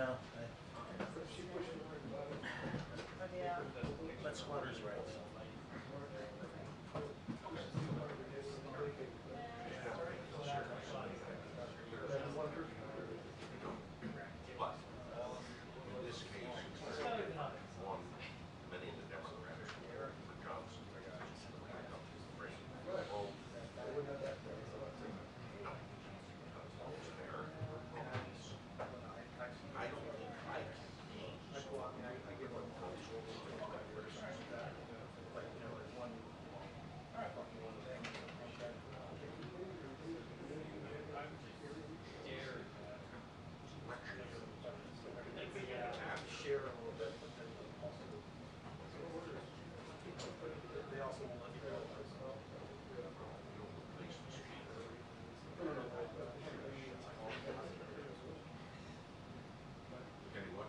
No. Yeah. But squatter's rights. But in this case, one, many of the Democrats for Johnson. Well, I don't think I can gain so share a little bit, but then also they also won't let you go. What?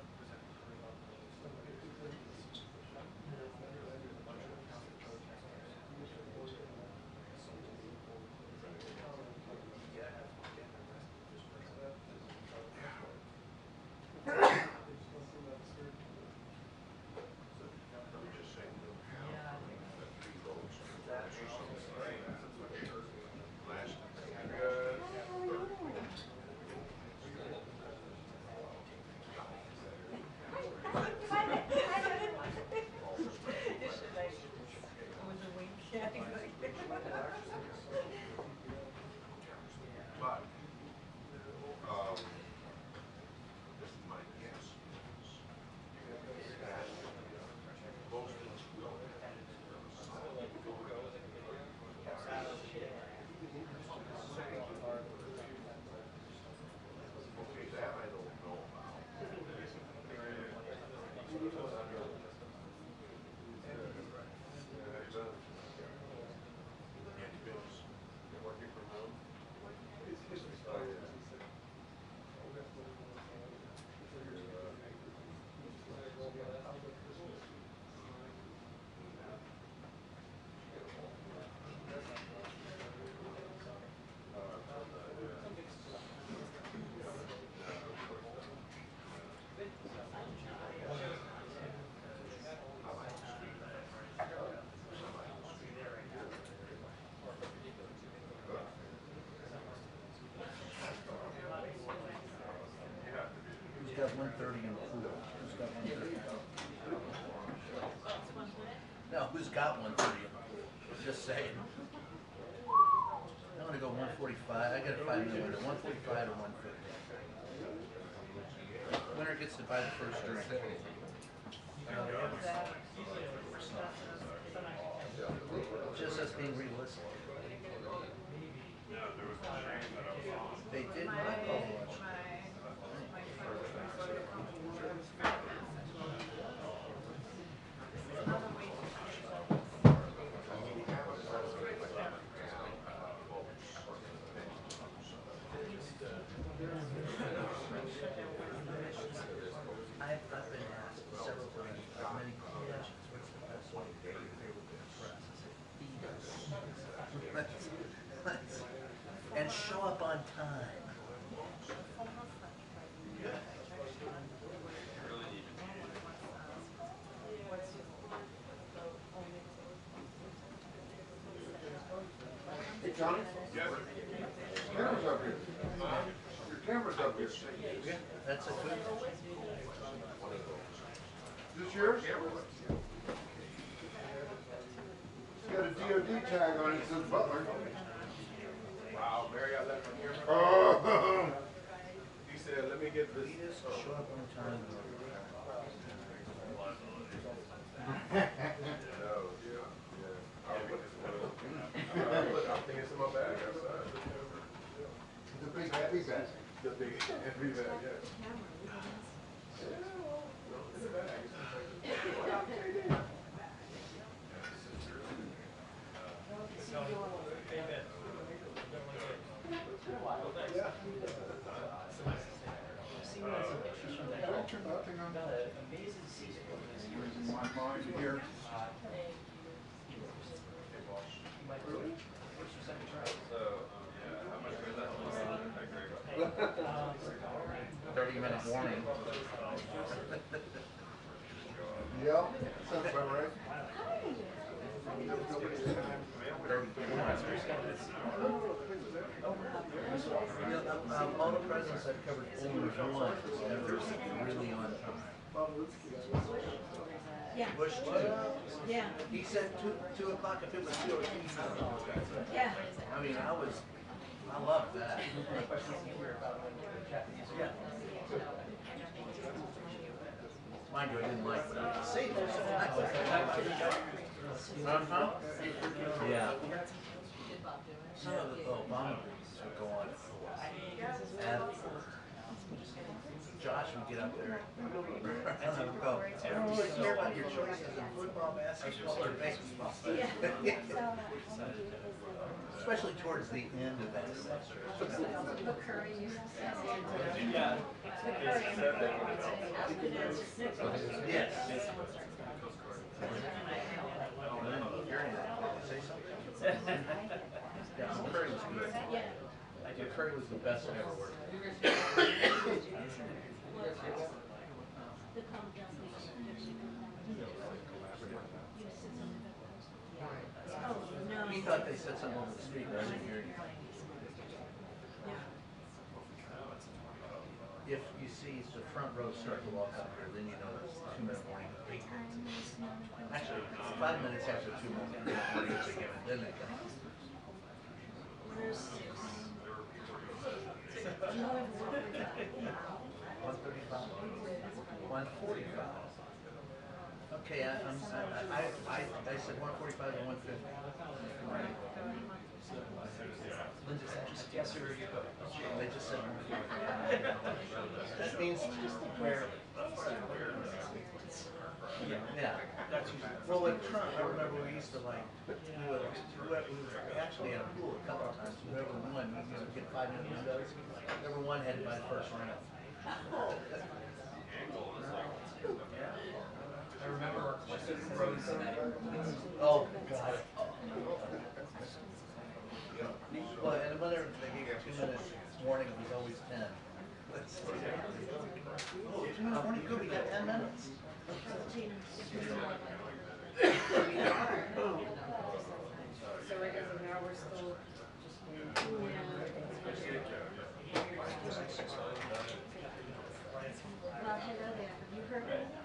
But, this is my guess, is that most things will okay, that I don't know about. Working from home. Who's got 130 in the pool? Who's got 130? No, who's got 130 in the pool? Just saying. I'm going to go 145. I got a 5 minute winner. 145 or 150. Winner gets to buy the first drink. Just us being realistic. They did not call watch. I've been asked several times by many politicians what's the best way to get the press. I said, feed us. And show up on time. Hey, Johnny? Yes. Camera's up here. Your camera's up here. Yeah, that's a good. Is this yours? It's got a DOD tag on it, it says Butler. Wow, Mary, I left my camera. Oh. He said, let me get this. Show up on time. I'm thinking it's in my bag outside. The big heavy bag. The big heavy bag, yeah. It's a bag. My mind here. 30-minute warning. Yep, sounds about right. All the presidents I've covered, only one ever really on time. Yeah. Bush too. Yeah. He said 2 o'clock if it was 2 o'clock. Yeah. I mean, I love that. Yeah. Mind you, I didn't like it. See, uh-huh. Yeah. Some of the Obama would go on. And Josh would get up there and he would go, I don't really care about your choices in football, basketball, or baseball. Especially towards the end of that semester. Yeah. Yes. Say something? Yeah, Curry was good. Curry was the best I ever worked with. He thought they said something on the street, but I didn't hear anything. If you see the front row start to walk up here, then you know it's 2-minute warning. Actually, 5 minutes after 2-minute warnings are given, then they come. 135. 145. Okay, I said 145 and 150. Linda said, yes, sir, you go. They just said 145. That means where. Yeah. Well, with Trump, I remember we used to like, we actually had a pool a couple of times. Whoever won, we used to get 5-minute windows. Whoever won had to buy the first round. I remember our question froze tonight. Oh, God. Well, and whenever they gave you 2 minutes warning, it was always 10. Oh, 2 minutes warning, good, we got 10 minutes. So right now we're still well, hello there. Have you heard anything?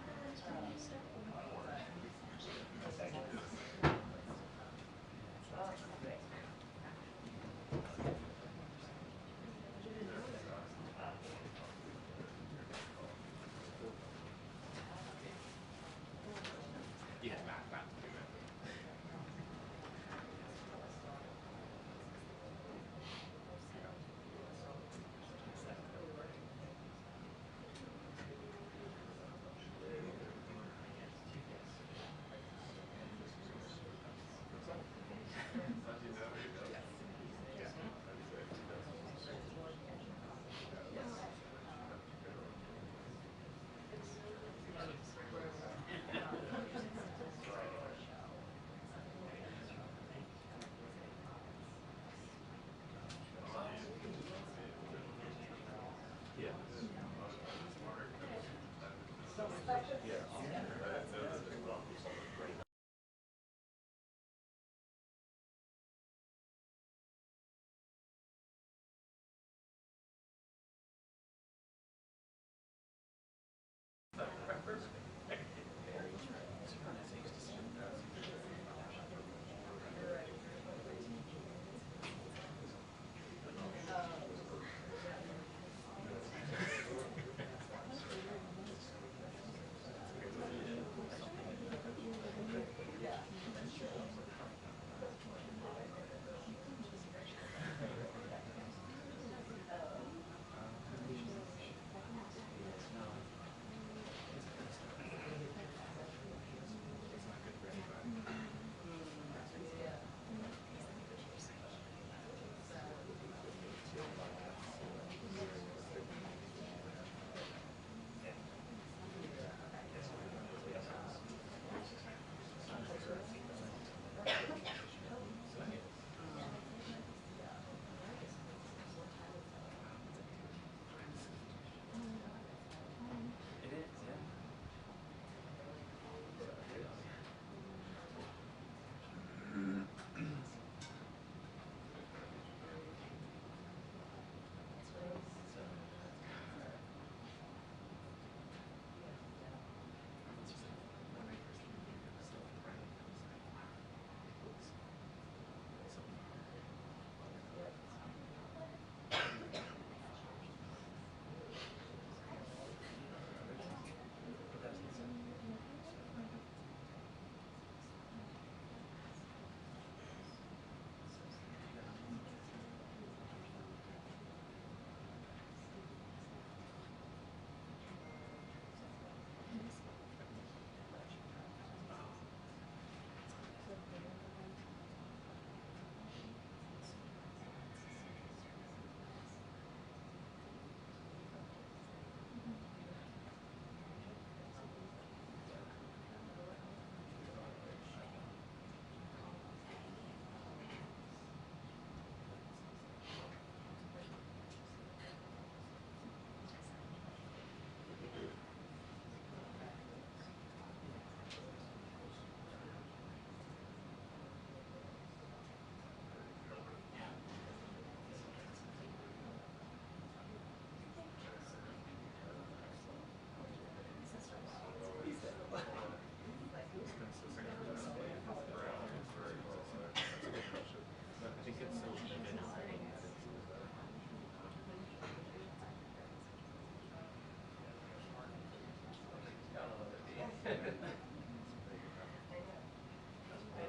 They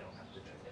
don't have to do it.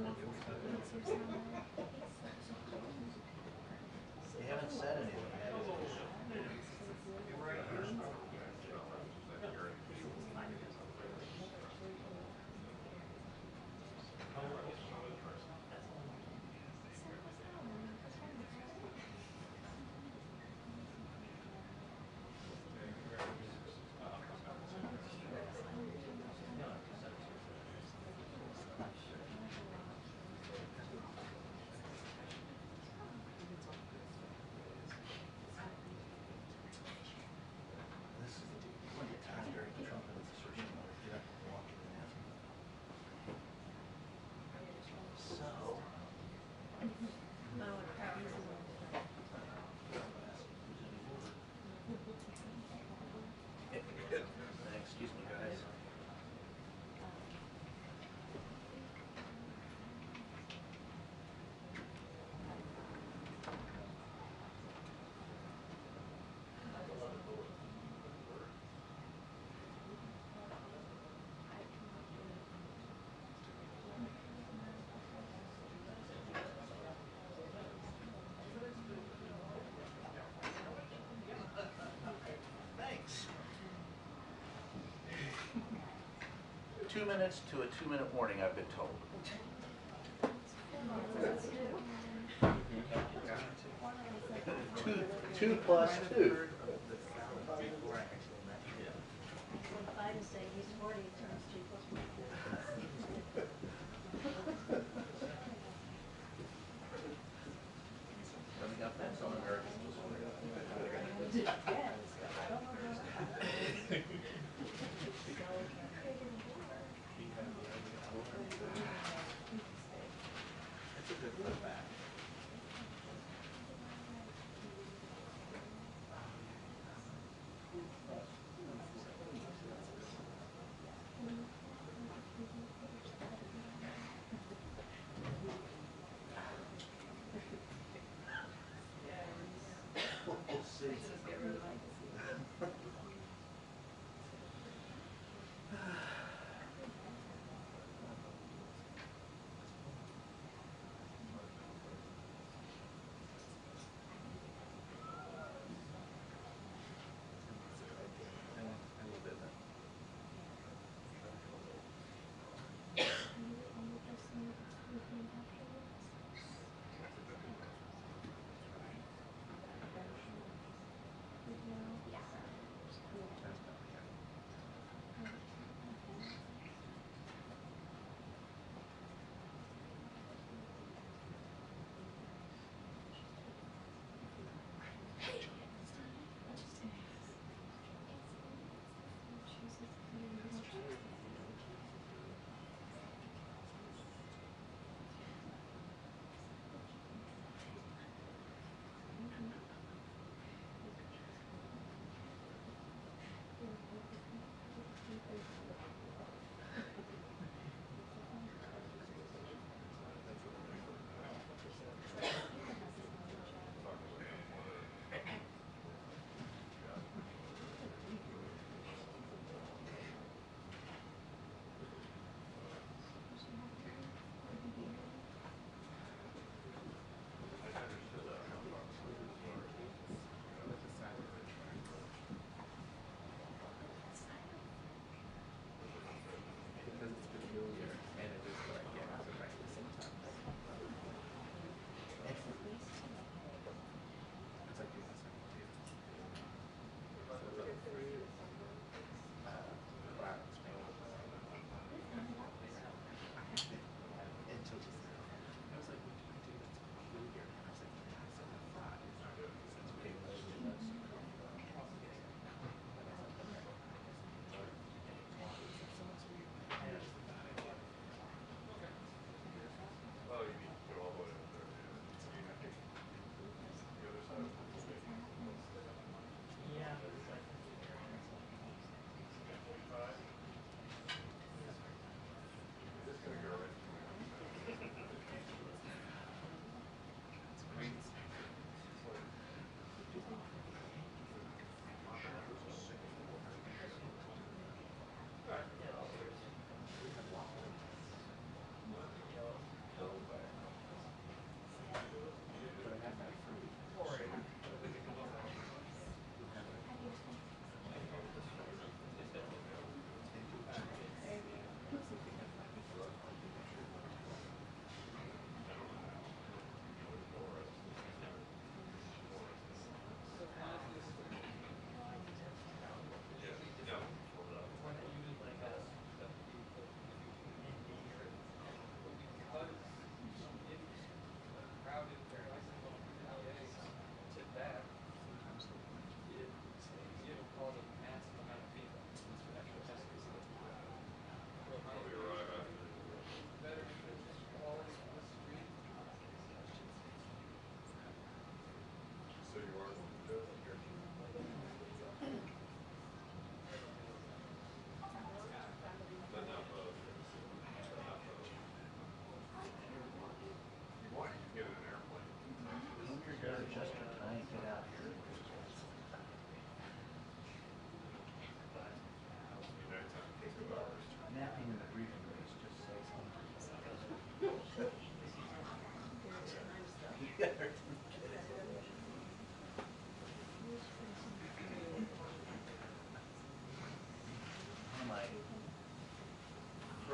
They haven't said anything yet. This is plenty of time during the Trump administration. Get up and walk in and ask them. So. Excuse me, guys. Thanks. 2 minutes to a 2-minute warning, I've been told. Two plus two. When Biden say he's 40, he turns 2 plus 1. We got fence on it, or? Yes, I don't know about. It's a good putback.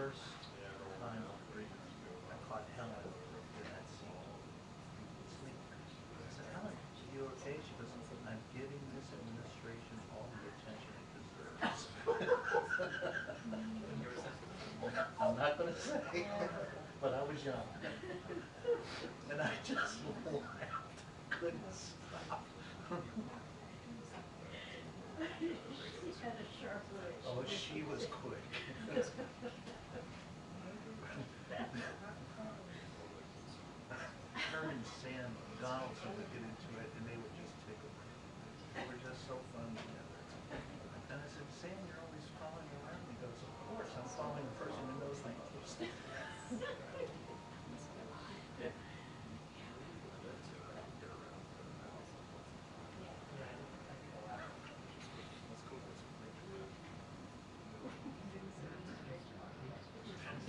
first time I caught Helen in that scene. Sleep. I said, Helen, are you okay? She goes, I'm giving this administration all the attention it deserves. I'm not going to say, but I was young. And I just laughed. Couldn't stop. She's got a sharp wit. Oh, she was quick. Her and Sam Donaldson would get into it, and they would just tickle me. They were just so fun together. And I said, Sam, you're always following around. He goes, of course, I'm following the person who knows the most.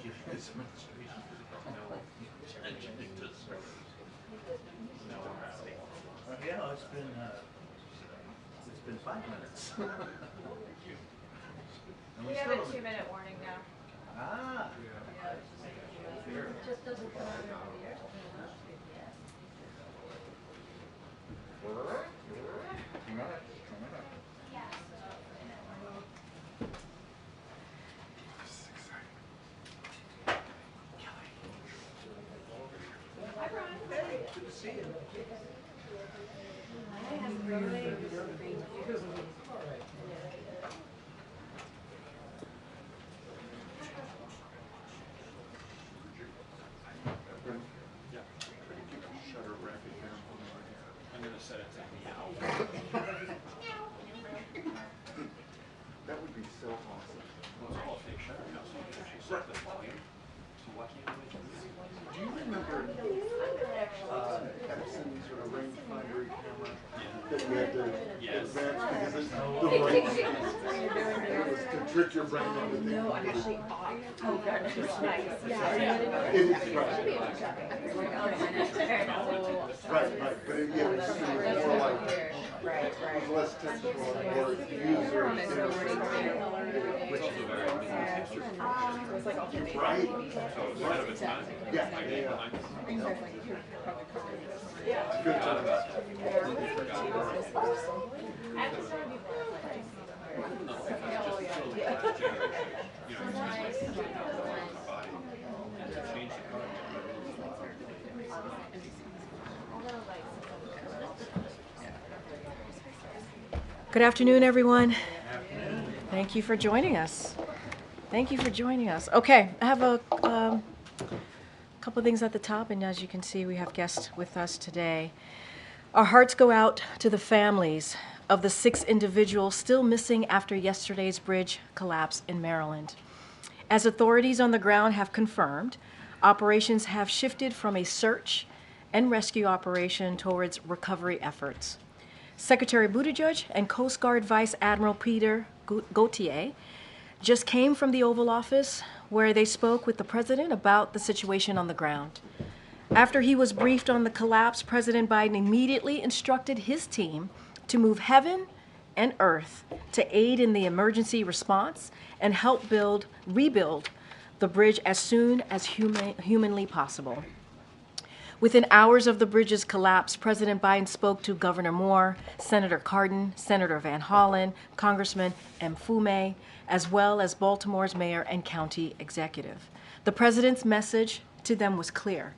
Give you this administration. Yeah, it's been 5 minutes. And We have still a don't- 2-minute warning now. Ah. It just doesn't come out every year. Hey, good to see you. I have really Shutter bracket here. I'm gonna set it to meow. That would be so awesome. Well, it's all fake shutter now, so you can actually set the volume. So why can't we do this? Do you remember Epson's rangefinder camera that you had to Yes. advance because the range it was to trick your brain into thinking? No, I'm actually off. Oh, God, it's nice. It is right, but it, yeah, it's something that's more like it's less technical and more user Which is a very busy It was like all the right. So it's ahead of its time. Yeah, I yeah, get yeah. behind this. Good Forgot time. about that. Forgot about that. No, because just so the last generation, you know, it's just like the body and to change the color. Good afternoon, everyone. Thank you for joining us. Thank you for joining us. Okay, I have a couple of things at the top, and as you can see, we have guests with us today. Our hearts go out to the families of the 6 individuals still missing after yesterday's bridge collapse in Maryland. As authorities on the ground have confirmed, operations have shifted from a search and rescue operation towards recovery efforts. Secretary Buttigieg and Coast Guard Vice Admiral Peter Gautier just came from the Oval Office where they spoke with the president about the situation on the ground. After he was briefed on the collapse, President Biden immediately instructed his team to move heaven and earth to aid in the emergency response and help rebuild the bridge as soon as humanly possible. Within hours of the bridge's collapse, President Biden spoke to Governor Moore, Senator Cardin, Senator Van Hollen, Congressman Mfume, as well as Baltimore's mayor and county executive. The president's message to them was clear.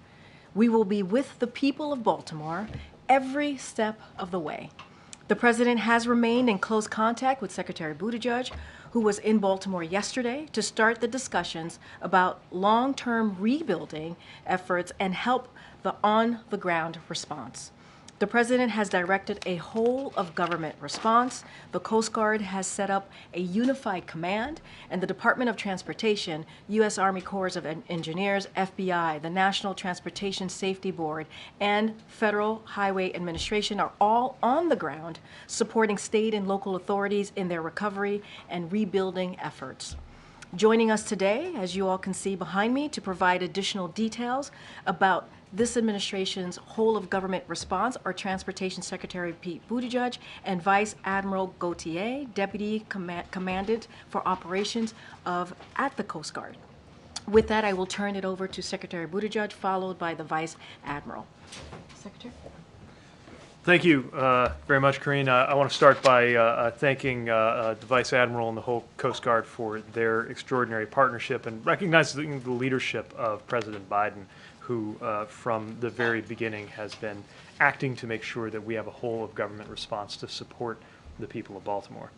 We will be with the people of Baltimore every step of the way. The president has remained in close contact with Secretary Buttigieg, who was in Baltimore yesterday to start the discussions about long-term rebuilding efforts and help the on-the-ground response. The president has directed a whole-of-government response. The Coast Guard has set up a unified command, and the Department of Transportation, U.S. Army Corps of Engineers, FBI, the National Transportation Safety Board, and Federal Highway Administration are all on the ground supporting state and local authorities in their recovery and rebuilding efforts. Joining us today, as you all can see behind me, to provide additional details about this administration's whole-of-government response are Transportation Secretary Pete Buttigieg and Vice Admiral Gautier, Deputy Commandant for Operations at the Coast Guard. With that, I will turn it over to Secretary Buttigieg, followed by the Vice Admiral. Secretary? Thank you very much, Karine. I want to start by thanking the Vice Admiral and the whole Coast Guard for their extraordinary partnership and recognizing the leadership of President Biden, who from the very beginning has been acting to make sure that we have a whole of government response to support the people of Baltimore.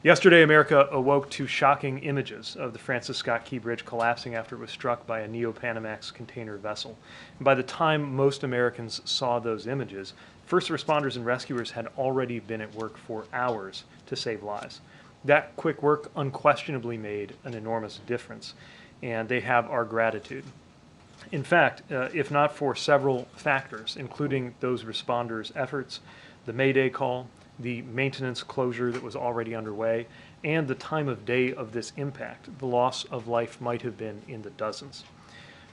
Yesterday, America awoke to shocking images of the Francis Scott Key Bridge collapsing after it was struck by a Neo-Panamax container vessel. And by the time most Americans saw those images, first responders and rescuers had already been at work for hours to save lives. That quick work unquestionably made an enormous difference, and they have our gratitude. In fact, if not for several factors, including those responders' efforts, the Mayday call, the maintenance closure that was already underway, and the time of day of this impact, the loss of life might have been in the dozens.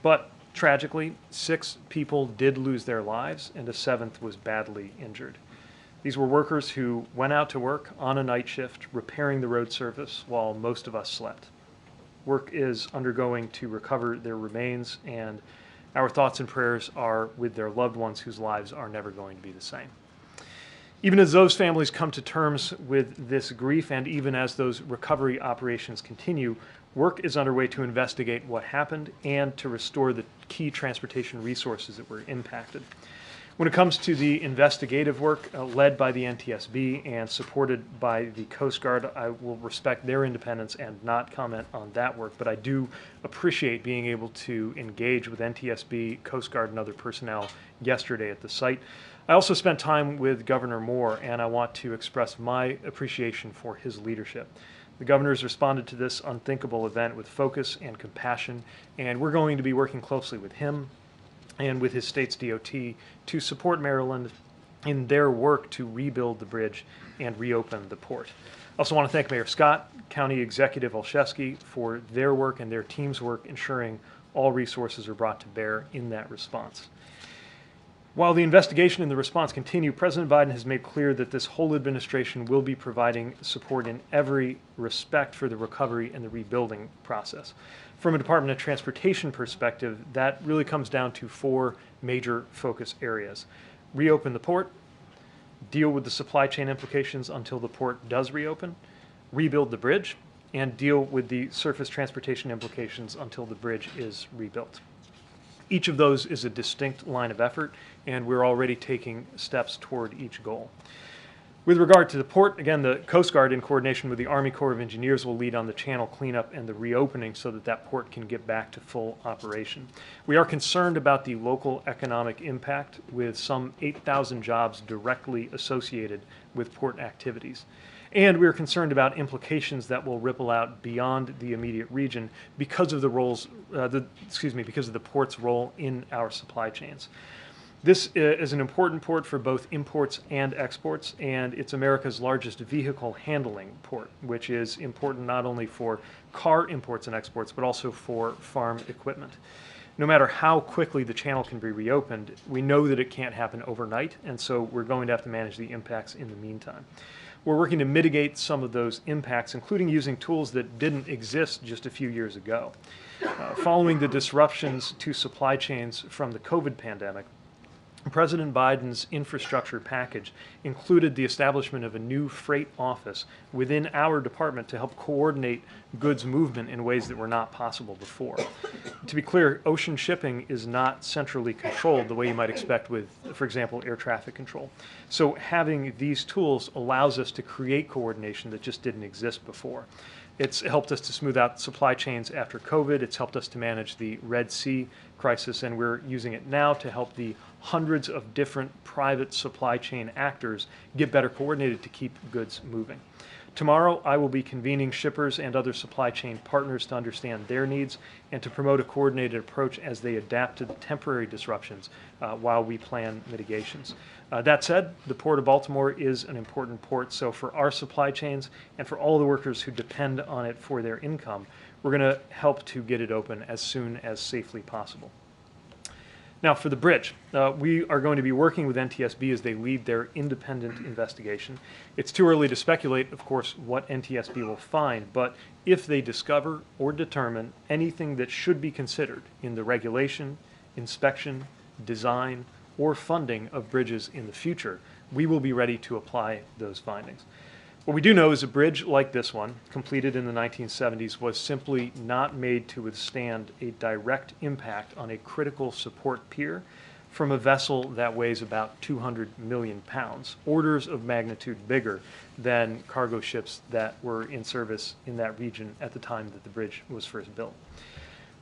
But tragically, 6 people did lose their lives, and a 7th was badly injured. These were workers who went out to work on a night shift, repairing the road surface while most of us slept. Work is undergoing to recover their remains, and our thoughts and prayers are with their loved ones whose lives are never going to be the same. Even as those families come to terms with this grief, and even as those recovery operations continue, work is underway to investigate what happened and to restore the key transportation resources that were impacted. When it comes to the investigative work led by the NTSB and supported by the Coast Guard, I will respect their independence and not comment on that work, but I do appreciate being able to engage with NTSB, Coast Guard, and other personnel yesterday at the site. I also spent time with Governor Moore, and I want to express my appreciation for his leadership. The governor has responded to this unthinkable event with focus and compassion, and we're going to be working closely with him and with his state's DOT to support Maryland in their work to rebuild the bridge and reopen the port. I also want to thank Mayor Scott, County Executive Olszewski for their work and their team's work ensuring all resources are brought to bear in that response. While the investigation and the response continue, President Biden has made clear that this whole administration will be providing support in every respect for the recovery and the rebuilding process. From a Department of Transportation perspective, that really comes down to 4 major focus areas. Reopen the port, deal with the supply chain implications until the port does reopen, rebuild the bridge, and deal with the surface transportation implications until the bridge is rebuilt. Each of those is a distinct line of effort, and we're already taking steps toward each goal. With regard to the port, again, the Coast Guard, in coordination with the Army Corps of Engineers, will lead on the channel cleanup and the reopening so that that port can get back to full operation. We are concerned about the local economic impact, with some 8,000 jobs directly associated with port activities. And we are concerned about implications that will ripple out beyond the immediate region because of because of the port's role in our supply chains. This is an important port for both imports and exports, and it's America's largest vehicle handling port, which is important not only for car imports and exports, but also for farm equipment. No matter how quickly the channel can be reopened, we know that it can't happen overnight, and so we're going to have to manage the impacts in the meantime. We're working to mitigate some of those impacts, including using tools that didn't exist just a few years ago. Following the disruptions to supply chains from the COVID pandemic, President Biden's infrastructure package included the establishment of a new freight office within our department to help coordinate goods movement in ways that were not possible before. To be clear, ocean shipping is not centrally controlled the way you might expect with, for example, air traffic control. So having these tools allows us to create coordination that just didn't exist before. It's helped us to smooth out supply chains after COVID. It's helped us to manage the Red Sea crisis, and we're using it now to help the hundreds of different private supply chain actors get better coordinated to keep goods moving. Tomorrow, I will be convening shippers and other supply chain partners to understand their needs and to promote a coordinated approach as they adapt to the temporary disruptions while we plan mitigations. That said, the Port of Baltimore is an important port, so for our supply chains and for all the workers who depend on it for their income, we're going to help to get it open as soon as safely possible. Now, for the bridge, we are going to be working with NTSB as they lead their independent investigation. It's too early to speculate, of course, what NTSB will find, but if they discover or determine anything that should be considered in the regulation, inspection, design, or funding of bridges in the future, we will be ready to apply those findings. What we do know is a bridge like this one, completed in the 1970s, was simply not made to withstand a direct impact on a critical support pier from a vessel that weighs about 200 million pounds, orders of magnitude bigger than cargo ships that were in service in that region at the time that the bridge was first built.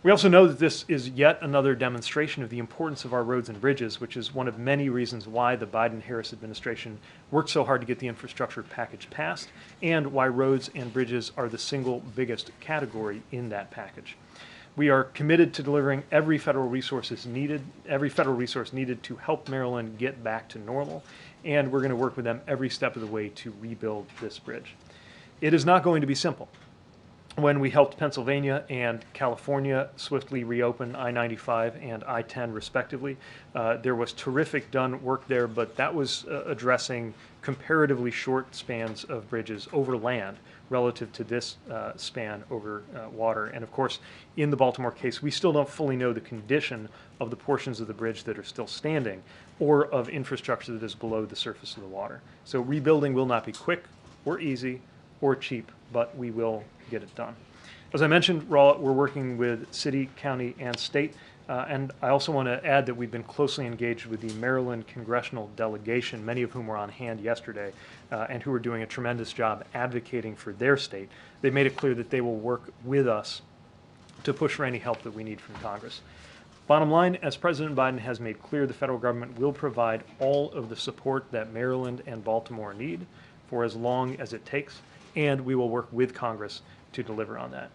We also know that this is yet another demonstration of the importance of our roads and bridges, which is one of many reasons why the Biden-Harris administration worked so hard to get the infrastructure package passed, and why roads and bridges are the single biggest category in that package. We are committed to delivering every federal resource needed to help Maryland get back to normal, and we're going to work with them every step of the way to rebuild this bridge. It is not going to be simple. When we helped Pennsylvania and California swiftly reopen I-95 and I-10 respectively, there was terrific done work there, but that was addressing comparatively short spans of bridges over land relative to this span over water. And of course, in the Baltimore case, we still don't fully know the condition of the portions of the bridge that are still standing or of infrastructure that is below the surface of the water. So rebuilding will not be quick or easy or cheap, but we will get it done. As I mentioned, we're working with city, county, and state, and I also want to add that we've been closely engaged with the Maryland congressional delegation, many of whom were on hand yesterday, and who are doing a tremendous job advocating for their state. They've made it clear that they will work with us to push for any help that we need from Congress. Bottom line, as President Biden has made clear, the federal government will provide all of the support that Maryland and Baltimore need for as long as it takes, and we will work with Congress to deliver on that.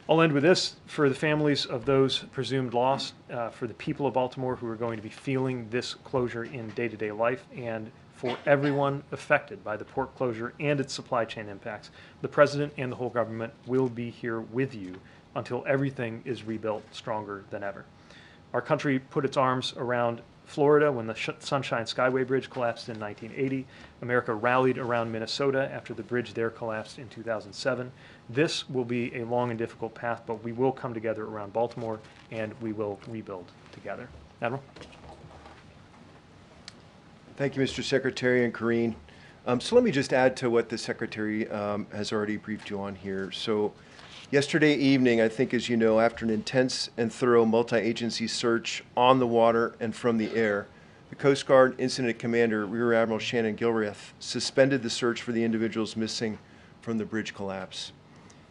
I'll end with this. For the families of those presumed lost, for the people of Baltimore who are going to be feeling this closure in day-to-day life, and for everyone affected by the port closure and its supply chain impacts, the President and the whole government will be here with you until everything is rebuilt stronger than ever. Our country put its arms around Florida when the Sunshine Skyway Bridge collapsed in 1980. America rallied around Minnesota after the bridge there collapsed in 2007. This will be a long and difficult path, but we will come together around Baltimore, and we will rebuild together. Admiral? Thank you, Mr. Secretary and Karine. So let me just add to what the Secretary has already briefed you on here. So yesterday evening, I think as you know, after an intense and thorough multi-agency search on the water and from the air, the Coast Guard Incident Commander, Rear Admiral Shannon Gilreath, suspended the search for the individuals missing from the bridge collapse.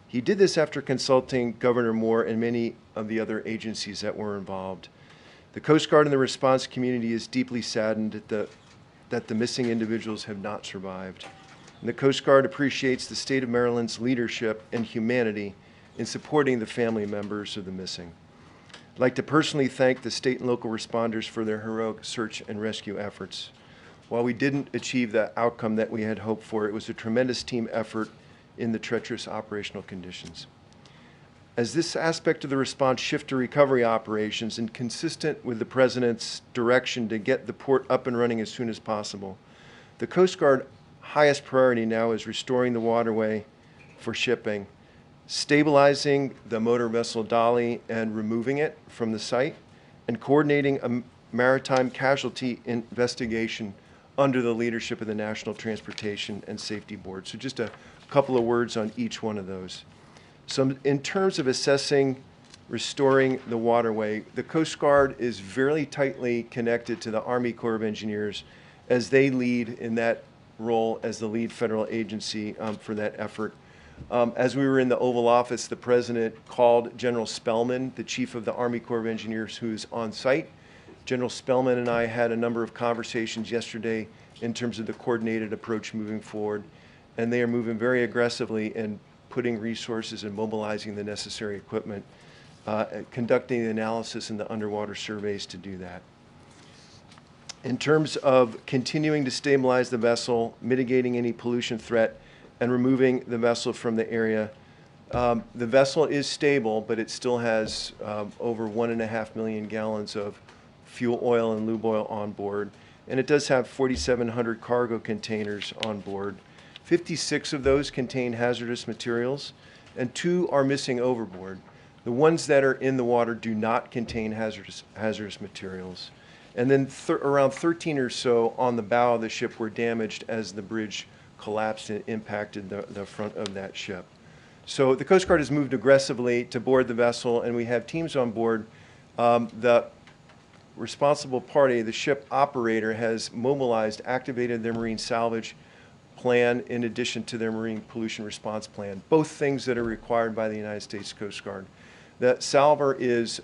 He did this after consulting Governor Moore and many of the other agencies that were involved. The Coast Guard and the response community is deeply saddened that the missing individuals have not survived. And the Coast Guard appreciates the state of Maryland's leadership and humanity in supporting the family members of the missing. I'd like to personally thank the state and local responders for their heroic search and rescue efforts. While we didn't achieve the outcome that we had hoped for, it was a tremendous team effort in the treacherous operational conditions. As this aspect of the response shift to recovery operations and consistent with the President's direction to get the port up and running as soon as possible, the Coast Guard highest priority now is restoring the waterway for shipping, stabilizing the motor vessel Dolly and removing it from the site, and coordinating a maritime casualty investigation under the leadership of the National Transportation and Safety Board. So just a couple of words on each one of those. So in terms of assessing restoring the waterway, the Coast Guard is very tightly connected to the Army Corps of Engineers as they lead in that role as the lead federal agency for that effort. As we were in the Oval Office, the President called General Spellman, the Chief of the Army Corps of Engineers, who's on site. General Spellman and I had a number of conversations yesterday in terms of the coordinated approach moving forward, and they are moving very aggressively in putting resources and mobilizing the necessary equipment, conducting the analysis and the underwater surveys to do that. In terms of continuing to stabilize the vessel, mitigating any pollution threat, and removing the vessel from the area, the vessel is stable, but it still has over 1.5 million gallons of fuel oil and lube oil on board. And it does have 4,700 cargo containers on board. 56 of those contain hazardous materials, and 2 are missing overboard. The ones that are in the water do not contain hazardous materials. And then around 13 or so on the bow of the ship were damaged as the bridge collapsed and impacted the front of that ship. So the Coast Guard has moved aggressively to board the vessel, and we have teams on board. The responsible party, the ship operator, has mobilized, activated their marine salvage plan in addition to their marine pollution response plan, both things that are required by the United States Coast Guard. The salver is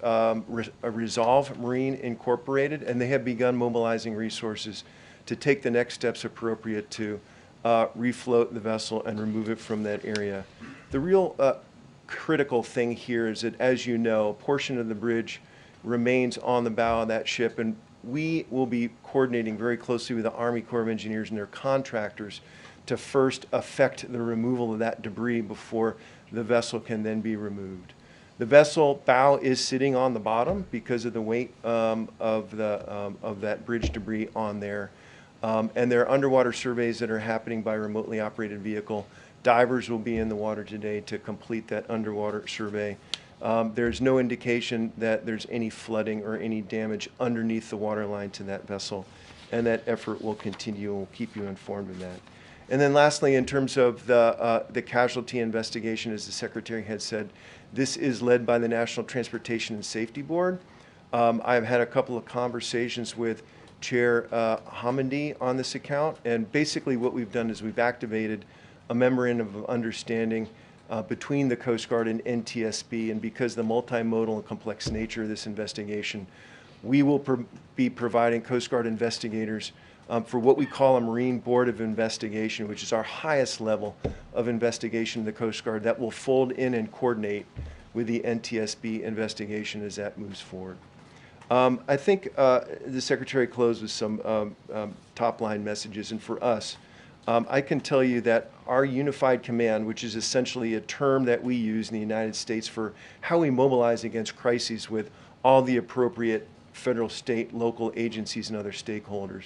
Resolve Marine Incorporated, and they have begun mobilizing resources to take the next steps appropriate to refloat the vessel and remove it from that area. The real critical thing here is that, as you know, a portion of the bridge remains on the bow of that ship, and we will be coordinating very closely with the Army Corps of Engineers and their contractors to first effect the removal of that debris before the vessel can then be removed. The vessel bow is sitting on the bottom because of the weight of that bridge debris on there. And there are underwater surveys that are happening by remotely operated vehicle. Divers will be in the water today to complete that underwater survey. There's no indication that there's any flooding or any damage underneath the waterline to that vessel, and that effort will continue. We'll keep you informed of that. And then lastly, in terms of the casualty investigation, as the Secretary had said, this is led by the National Transportation and Safety Board. I've had a couple of conversations with Chair Hamandi on this account, and basically what we've done is we've activated a memorandum of understanding between the Coast Guard and NTSB, and because of the multimodal and complex nature of this investigation, we will be providing Coast Guard investigators for what we call a Marine Board of Investigation, which is our highest level of investigation in the Coast Guard that will fold in and coordinate with the NTSB investigation as that moves forward. I think the Secretary closed with some top-line messages, and for us, I can tell you that our unified command, which is essentially a term that we use in the United States for how we mobilize against crises with all the appropriate federal, state, local agencies and other stakeholders.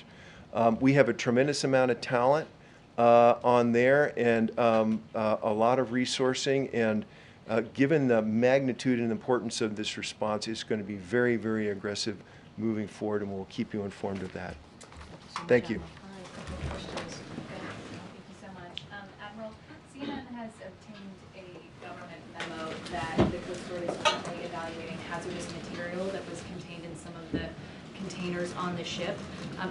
We have a tremendous amount of talent on there, and a lot of resourcing, and given the magnitude and importance of this response, it's going to be very, very aggressive moving forward, and we'll keep you informed of that. Thank you. Admiral, CNN has obtained a government memo that the Coast Guard is currently evaluating hazardous material that was contained in some of the containers on the ship.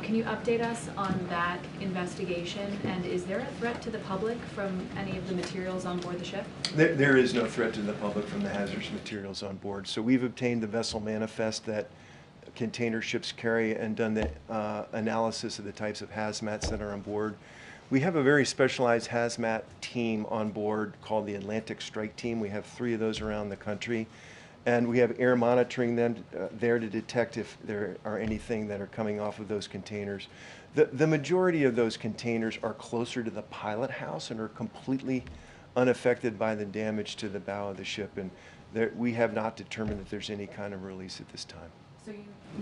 Can you update us on that investigation, and is there a threat to the public from any of the materials on board the ship? There is no threat to the public from the hazardous materials on board. So we've obtained the vessel manifest that container ships carry and done the analysis of the types of hazmats that are on board. We have a very specialized hazmat team on board called the Atlantic Strike Team. We have 3 of those around the country. And we have air monitoring them there to detect if there are anything that are coming off of those containers. The majority of those containers are closer to the pilot house and are completely unaffected by the damage to the bow of the ship. And we have not determined that there's any kind of release at this time. So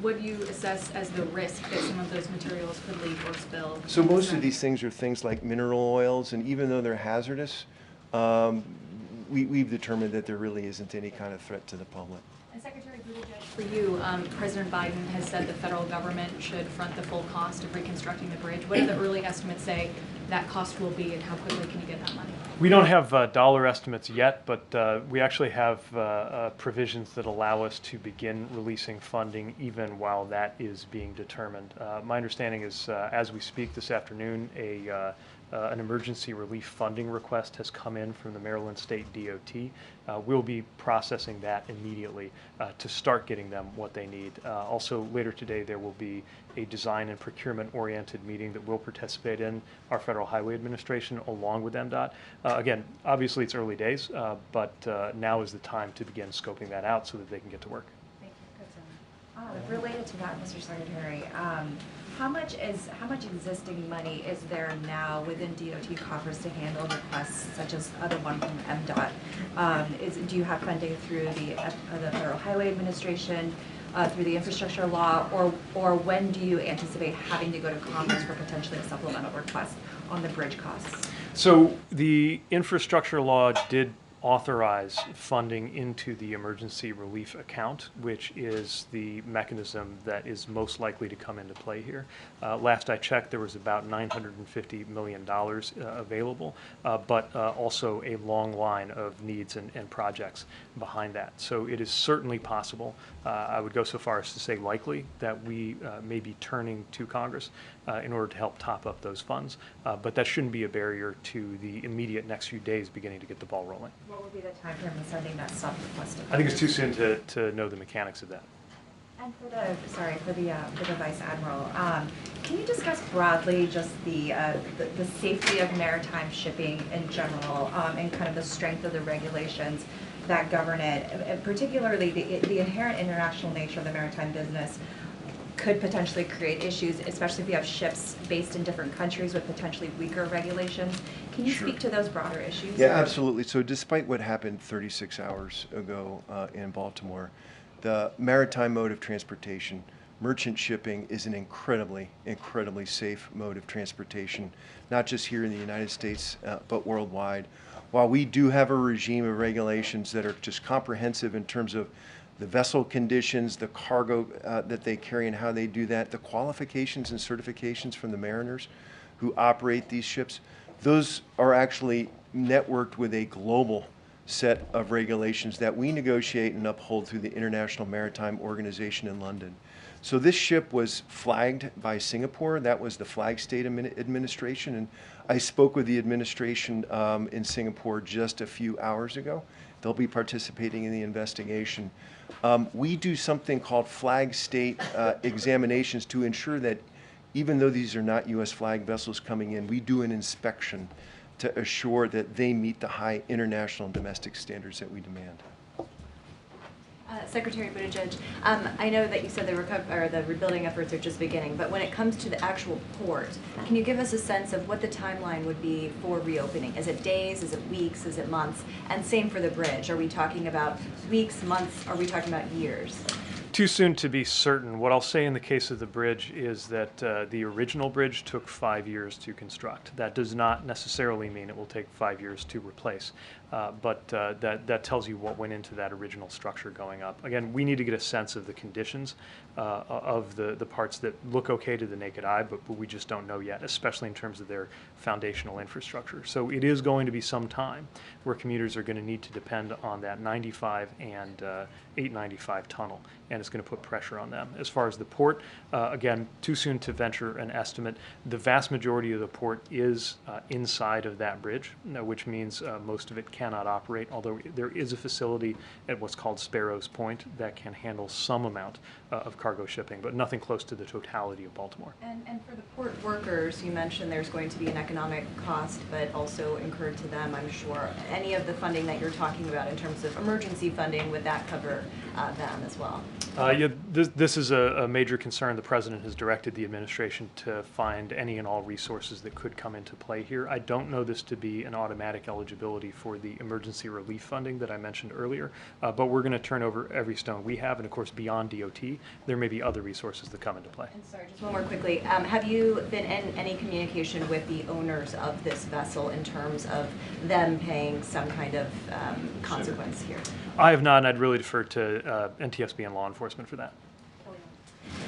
what do you assess as the risk that some of those materials could leak or spill? So most of these things are things like mineral oils, and even though they're hazardous, we've determined that there really isn't any kind of threat to the public. And Secretary Buttigieg, for you, President Biden has said the federal government should front the full cost of reconstructing the bridge. What do the early estimates say that cost will be, and how quickly can you get that money? We don't have dollar estimates yet, but we actually have provisions that allow us to begin releasing funding even while that is being determined. My understanding is, as we speak this afternoon, an emergency relief funding request has come in from the Maryland State DOT. We'll be processing that immediately to start getting them what they need. Also, later today, there will be a design and procurement-oriented meeting that we'll participate in, our Federal Highway Administration, along with MDOT. Again, obviously it's early days, but now is the time to begin scoping that out so that they can get to work. Thank you. Related to that, Mr. Secretary, how much existing money is there now within DOT coffers to handle requests such as the one from MDOT? Do you have funding through the Federal Highway Administration? through the infrastructure law, or when do you anticipate having to go to Congress for potentially a supplemental request on the bridge costs? So the infrastructure law did authorize funding into the emergency relief account, which is the mechanism that is most likely to come into play here. Last I checked, there was about $950 million available, but also a long line of needs and projects behind that. So it is certainly possible, I would go so far as to say likely, that we may be turning to Congress in order to help top up those funds, but that shouldn't be a barrier to the immediate next few days beginning to get the ball rolling. What would be the time frame of sending that sub request? I think it's too soon to know the mechanics of that. And for the Vice Admiral, can you discuss broadly just the safety of maritime shipping in general, and kind of the strength of the regulations that govern it, and particularly the inherent international nature of the maritime business could potentially create issues, especially if you have ships based in different countries with potentially weaker regulations. Can you speak to those broader issues? Yeah, absolutely. So despite what happened 36 hours ago in Baltimore, the maritime mode of transportation, merchant shipping, is an incredibly, incredibly safe mode of transportation, not just here in the United States, but worldwide. While we do have a regime of regulations that are just comprehensive in terms of the vessel conditions, the cargo that they carry and how they do that, the qualifications and certifications from the mariners who operate these ships, those are actually networked with a global set of regulations that we negotiate and uphold through the International Maritime Organization in London. So this ship was flagged by Singapore. That was the flag state administration, and I spoke with the administration in Singapore just a few hours ago. They'll be participating in the investigation. We do something called flag state examinations to ensure that even though these are not U.S. flag vessels coming in, we do an inspection to assure that they meet the high international and domestic standards that we demand. Secretary Buttigieg, I know that you said the rebuilding efforts are just beginning, but when it comes to the actual port, can you give us a sense of what the timeline would be for reopening? Is it days? Is it weeks? Is it months? And same for the bridge. Are we talking about weeks, months? Are we talking about years? Too soon to be certain. What I'll say in the case of the bridge is that the original bridge took 5 years to construct. That does not necessarily mean it will take 5 years to replace, but that tells you what went into that original structure going up. Again, we need to get a sense of the conditions of the parts that look okay to the naked eye, but we just don't know yet, especially in terms of their foundational infrastructure. So it is going to be some time where commuters are going to need to depend on that 95 and 895 tunnel, and it's going to put pressure on them. As far as the port, again, too soon to venture an estimate. The vast majority of the port is inside of that bridge, which means most of it cannot operate, although there is a facility at what's called Sparrows Point that can handle some amount of cargo shipping, but nothing close to the totality of Baltimore. And for the port workers, you mentioned there's going to be an economic cost, but also incurred to them, I'm sure. Any of the funding that you're talking about in terms of emergency funding, would that cover them as well? Yeah, this is a major concern. The President has directed the administration to find any and all resources that could come into play here. I don't know this to be an automatic eligibility for the emergency relief funding that I mentioned earlier, but we're going to turn over every stone we have, and of course beyond DOT, there may be other resources that come into play. And sorry, just one more quickly. Have you been in any communication with the owners of this vessel in terms of them paying some kind of consequence here? I have not, and I'd really defer to NTSB and law enforcement for that.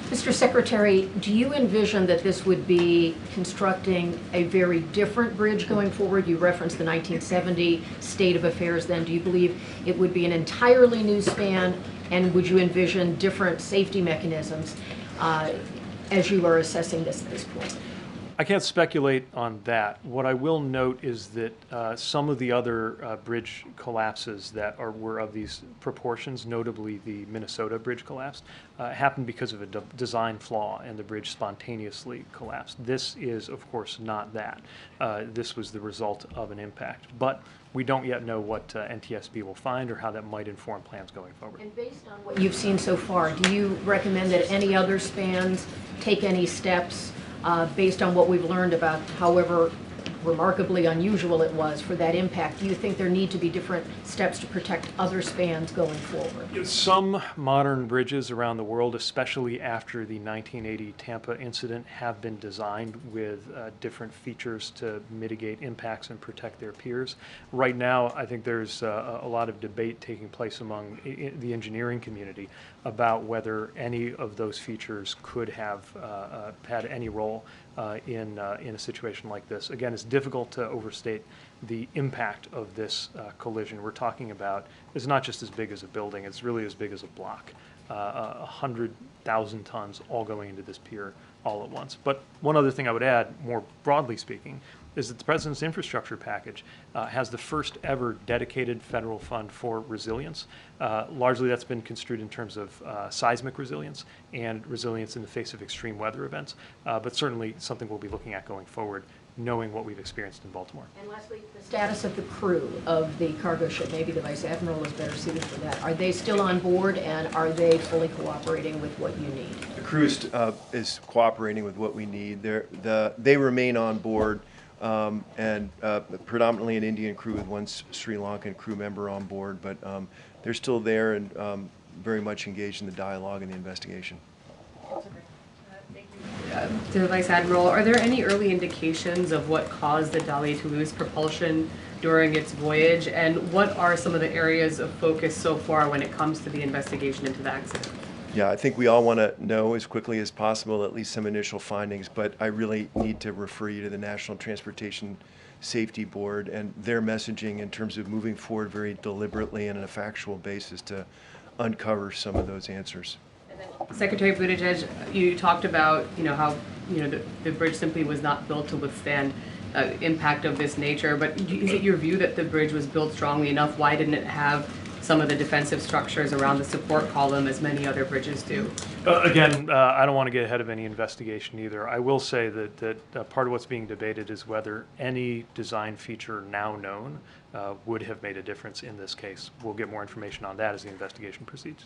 Mr. Secretary, do you envision that this would be constructing a very different bridge going forward? You referenced the 1970 state of affairs then. Do you believe it would be an entirely new span, and would you envision different safety mechanisms as you are assessing this at this point? I can't speculate on that. What I will note is that some of the other bridge collapses that were of these proportions, notably the Minnesota bridge collapse, happened because of a design flaw, and the bridge spontaneously collapsed. This is, of course, not that. This was the result of an impact. But we don't yet know what NTSB will find or how that might inform plans going forward. And based on what you've seen so far, do you recommend that any other spans take any steps based on what we've learned about however remarkably unusual it was for that impact, do you think there need to be different steps to protect other spans going forward? Some modern bridges around the world, especially after the 1980 Tampa incident, have been designed with different features to mitigate impacts and protect their piers. Right now, I think there's a lot of debate taking place among the engineering community about whether any of those features could have had any role in a situation like this. Again, it's difficult to overstate the impact of this collision. We're talking about, it's not just as big as a building, it's really as big as a block. 100,000 tons all going into this pier all at once. But one other thing I would add, more broadly speaking, is that the President's infrastructure package has the first ever dedicated federal fund for resilience. Largely that's been construed in terms of seismic resilience and resilience in the face of extreme weather events, but certainly something we'll be looking at going forward, knowing what we've experienced in Baltimore. And lastly, the status of the crew of the cargo ship, maybe the Vice Admiral is better suited for that. Are they still on board, and are they fully cooperating with what you need? The crew is cooperating with what we need. They remain on board, and predominantly an Indian crew with one Sri Lankan crew member on board, but they're still there and very much engaged in the dialogue and the investigation. To the Vice Admiral, are there any early indications of what caused the Dali to lose propulsion during its voyage, and what are some of the areas of focus so far when it comes to the investigation into the accident? Yeah, I think we all want to know as quickly as possible at least some initial findings, but I really need to refer you to the National Transportation Safety Board and their messaging in terms of moving forward very deliberately and on a factual basis to uncover some of those answers. Secretary Buttigieg, you talked about, how, the bridge simply was not built to withstand impact of this nature, but is it your view that the bridge was built strongly enough? Why didn't it have some of the defensive structures around the support column as many other bridges do? Again, I don't want to get ahead of any investigation either. I will say that part of what's being debated is whether any design feature now known would have made a difference in this case. We'll get more information on that as the investigation proceeds.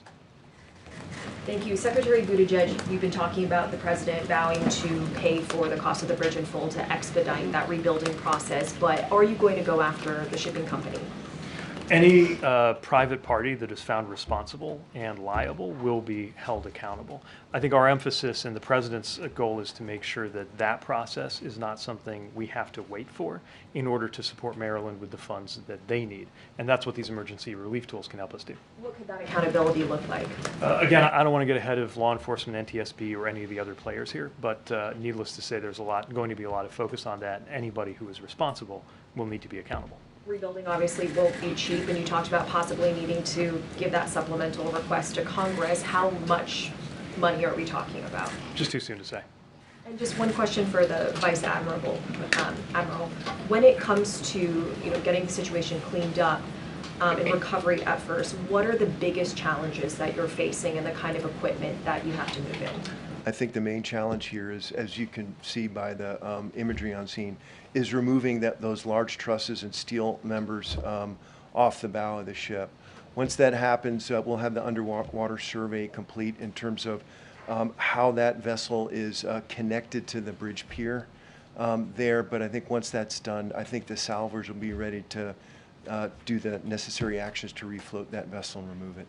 Thank you. Secretary Buttigieg, you've been talking about the president vowing to pay for the cost of the bridge in full to expedite that rebuilding process, but are you going to go after the shipping company? Any private party that is found responsible and liable will be held accountable. I think our emphasis and the president's goal is to make sure that that process is not something we have to wait for in order to support Maryland with the funds that they need. And that's what these emergency relief tools can help us do. What could that accountability look like? Again, I don't want to get ahead of law enforcement, NTSB, or any of the other players here, but needless to say, there's going to be a lot of focus on that. Anybody who is responsible will need to be accountable. Rebuilding obviously won't be cheap, and you talked about possibly needing to give that supplemental request to Congress. How much money are we talking about? Just too soon to say. And just one question for the Vice Admiral. Admiral, when it comes to getting the situation cleaned up and recovery efforts, what are the biggest challenges that you're facing and the kind of equipment that you have to move in? I think the main challenge here is, as you can see by the imagery on scene, is removing those large trusses and steel members off the bow of the ship. Once that happens, we'll have the underwater survey complete in terms of how that vessel is connected to the bridge pier there. But I think once that's done, I think the salvors will be ready to do the necessary actions to refloat that vessel and remove it.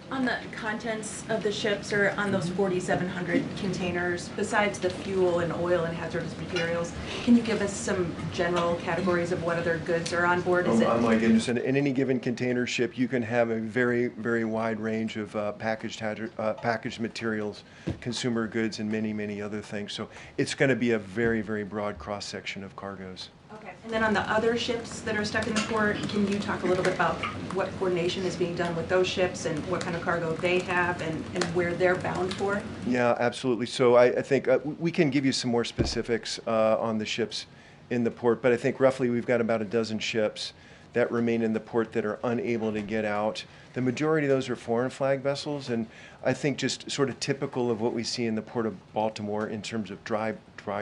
On the contents of the ships, or on those 4,700 containers, besides the fuel and oil and hazardous materials, can you give us some general categories of what other goods are on board? Oh my goodness, in any given container ship, you can have a very, very wide range of packaged materials, consumer goods, and many, many other things. So it's going to be a very, very broad cross-section of cargoes. Okay. And then on the other ships that are stuck in the port, can you talk a little bit about what coordination is being done with those ships and what kind of cargo they have and where they're bound for? Yeah, absolutely. So I think we can give you some more specifics on the ships in the port, but I think roughly we've got about a dozen ships that remain in the port that are unable to get out. The majority of those are foreign flag vessels, and I think just sort of typical of what we see in the port of Baltimore in terms of dry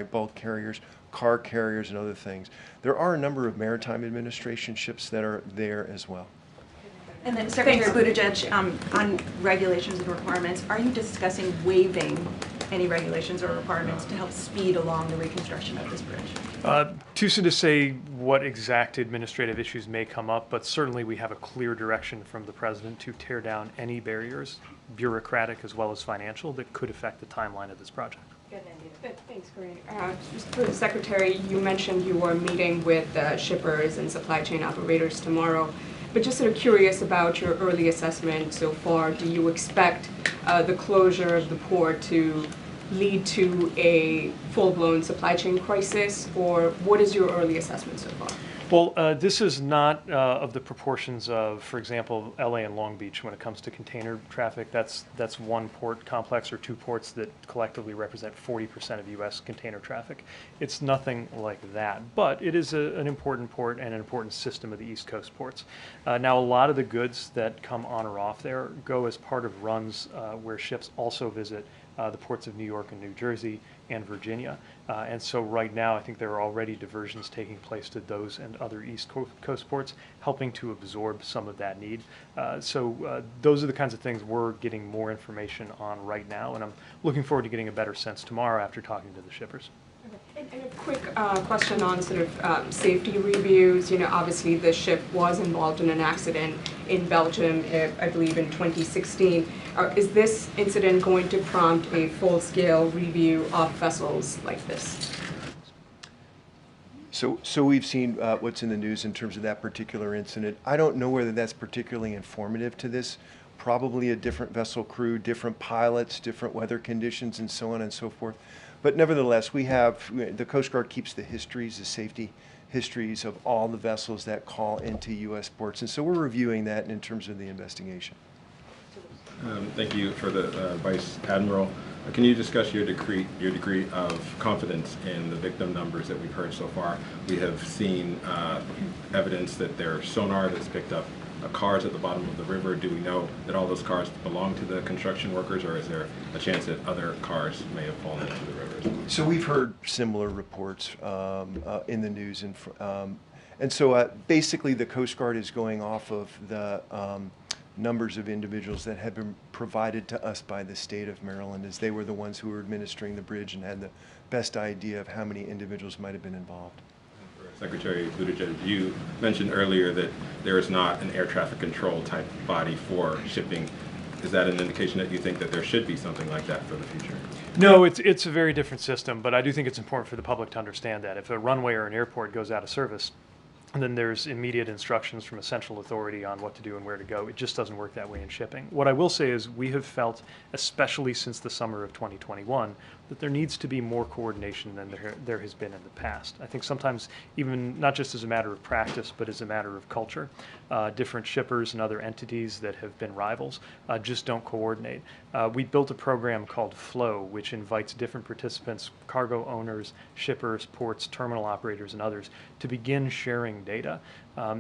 bulk carriers, car carriers, and other things. There are a number of Maritime Administration ships that are there as well. And then Secretary Buttigieg, on regulations and requirements, are you discussing waiving any regulations or requirements to help speed along the reconstruction of this bridge? Too soon to say what exact administrative issues may come up, but certainly we have a clear direction from the president to tear down any barriers, bureaucratic as well as financial, that could affect the timeline of this project. Thanks, Karine. Just for the Secretary, you mentioned you were meeting with shippers and supply chain operators tomorrow, but just sort of curious about your early assessment so far. Do you expect the closure of the port to lead to a full-blown supply chain crisis, or what is your early assessment so far? Well, this is not of the proportions of, for example, LA and Long Beach when it comes to container traffic. That's one port complex or two ports that collectively represent 40% of U.S. container traffic. It's nothing like that, but it is an important port and an important system of the East Coast ports. Now, a lot of the goods that come on or off there go as part of runs where ships also visit the ports of New York and New Jersey and Virginia. And so right now, I think there are already diversions taking place to those and other East Coast ports, helping to absorb some of that need. So those are the kinds of things we're getting more information on right now, and I'm looking forward to getting a better sense tomorrow after talking to the shippers. And a quick question on sort of safety reviews. You know, obviously the ship was involved in an accident in Belgium, I believe in 2016. Is this incident going to prompt a full-scale review of vessels like this? So we've seen what's in the news in terms of that particular incident. I don't know whether that's particularly informative to this. Probably a different vessel crew, different pilots, different weather conditions, and so on and so forth. But nevertheless, the Coast Guard keeps the safety histories of all the vessels that call into U.S. ports. And so we're reviewing that in terms of the investigation. Thank you for the Vice Admiral. Can you discuss your degree of confidence in the victim numbers that we've heard so far? We have seen evidence that there's sonar that's picked up cars at the bottom of the river. Do we know that all those cars belong to the construction workers, or is there a chance that other cars may have fallen into the river? So we've heard similar reports in the news, and so basically the Coast Guard is going off of the numbers of individuals that have been provided to us by the state of Maryland, as they were the ones who were administering the bridge and had the best idea of how many individuals might have been involved. Secretary Buttigieg, you mentioned earlier that there is not an air traffic control type body for shipping. Is that an indication that you think that there should be something like that for the future? No, it's a very different system, but I do think it's important for the public to understand that. If a runway or an airport goes out of service, and then there's immediate instructions from a central authority on what to do and where to go. It just doesn't work that way in shipping. What I will say is we have felt, especially since the summer of 2021, that there needs to be more coordination than there has been in the past. I think sometimes even not just as a matter of practice, but as a matter of culture, different shippers and other entities that have been rivals just don't coordinate. We built a program called FLOW, which invites different participants, cargo owners, shippers, ports, terminal operators, and others, to begin sharing data.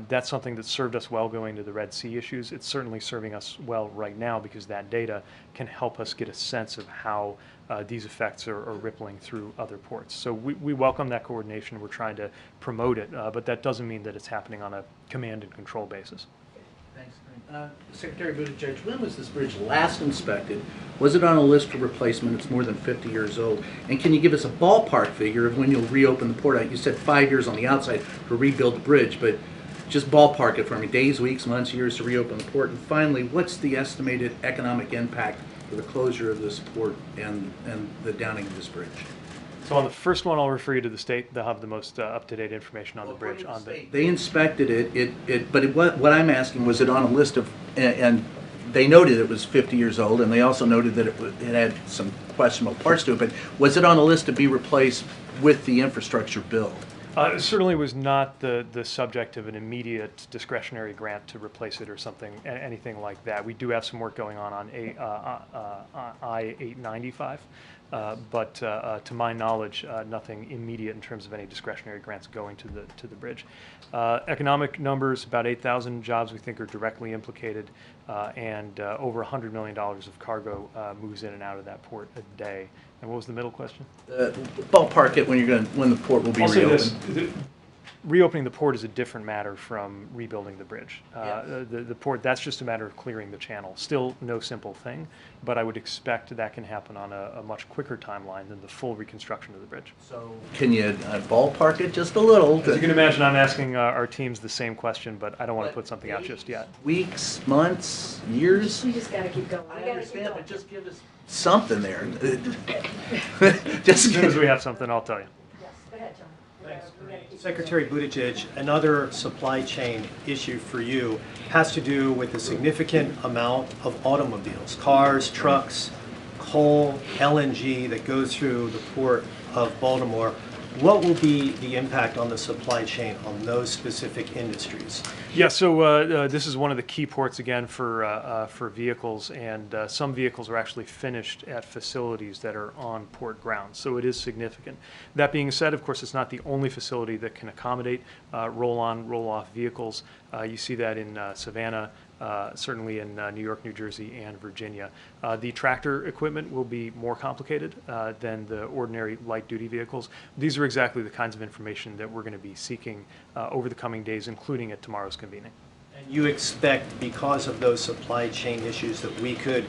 That's something that served us well going to the Red Sea issues. It's certainly serving us well right now because that data can help us get a sense of how these effects are rippling through other ports. So we welcome that coordination. We're trying to promote it, but that doesn't mean that it's happening on a command and control basis. Thanks, Karine. Secretary Buttigieg, when was this bridge last inspected? Was it on a list for replacement? It's more than 50 years old. And can you give us a ballpark figure of when you'll reopen the port? You said 5 years on the outside to rebuild the bridge, but just ballpark it for me. Days, weeks, months, years to reopen the port. And finally, what's the estimated economic impact for the closure of this port and the downing of this bridge? So on the first one, I'll refer you to the state. They'll have the most up-to-date information on the bridge. They inspected it, but what I'm asking, was it on a list of, and they noted it was 50 years old, and they also noted that it had some questionable parts to it, but was it on a list to be replaced with the infrastructure bill? It certainly was not the subject of an immediate discretionary grant to replace it or something, anything like that. We do have some work going on I-895, but to my knowledge, nothing immediate in terms of any discretionary grants going to the bridge. Economic numbers, about 8,000 jobs we think are directly implicated, and over $100 million of cargo moves in and out of that port a day. And what was the middle question? Ballpark it when the port will be reopened. reopening the port is a different matter from rebuilding the bridge. Yes. The port, that's just a matter of clearing the channel. Still no simple thing, but I would expect that can happen on a much quicker timeline than the full reconstruction of the bridge. So can you ballpark it just a little? As you can imagine, I'm asking our teams the same question, but I don't want to put something out just yet. Weeks, months, years? We just gotta keep going. I understand, but just give us something there. As soon as we have something, I'll tell you. Yes, go ahead, John. Secretary Buttigieg, another supply chain issue for you has to do with the significant amount of automobiles, cars, trucks, coal, LNG that goes through the port of Baltimore. What will be the impact on the supply chain on those specific industries? Yeah, so this is one of the key ports again for vehicles, and some vehicles are actually finished at facilities that are on port grounds, so it is significant. That being said, of course, it's not the only facility that can accommodate roll-on, roll-off vehicles. You see that in Savannah, certainly in New York, New Jersey, and Virginia. The tractor equipment will be more complicated than the ordinary light-duty vehicles. These are exactly the kinds of information that we're going to be seeking over the coming days, including at tomorrow's convening. And you expect, because of those supply chain issues, that we could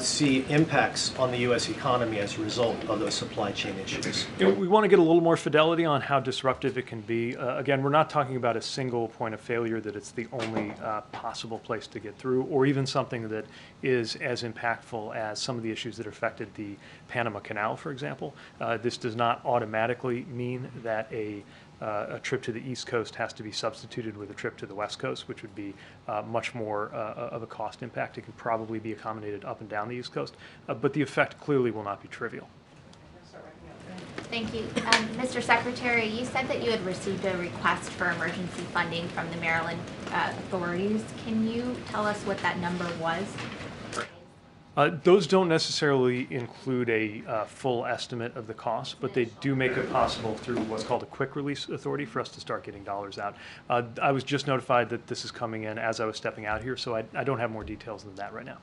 see impacts on the U.S. economy as a result of those supply chain issues? You know, we want to get a little more fidelity on how disruptive it can be. Again, we're not talking about a single point of failure that it's the only possible place to get through, or even something that is as impactful as some of the issues that affected the Panama Canal, for example. This does not automatically mean that a trip to the East Coast has to be substituted with a trip to the West Coast, which would be much more of a cost impact. It can probably be accommodated up and down the East Coast, but the effect clearly will not be trivial. Thank you. Mr. Secretary, you said that you had received a request for emergency funding from the Maryland authorities. Can you tell us what that number was? Those don't necessarily include a full estimate of the cost, but they do make it possible through what's called a quick release authority for us to start getting dollars out. I was just notified that this is coming in as I was stepping out here, so I don't have more details than that right now.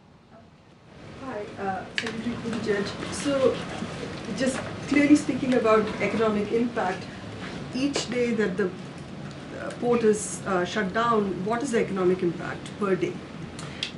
Hi, Secretary Buttigieg. So, just clearly speaking about economic impact, each day that the port is shut down, what is the economic impact per day?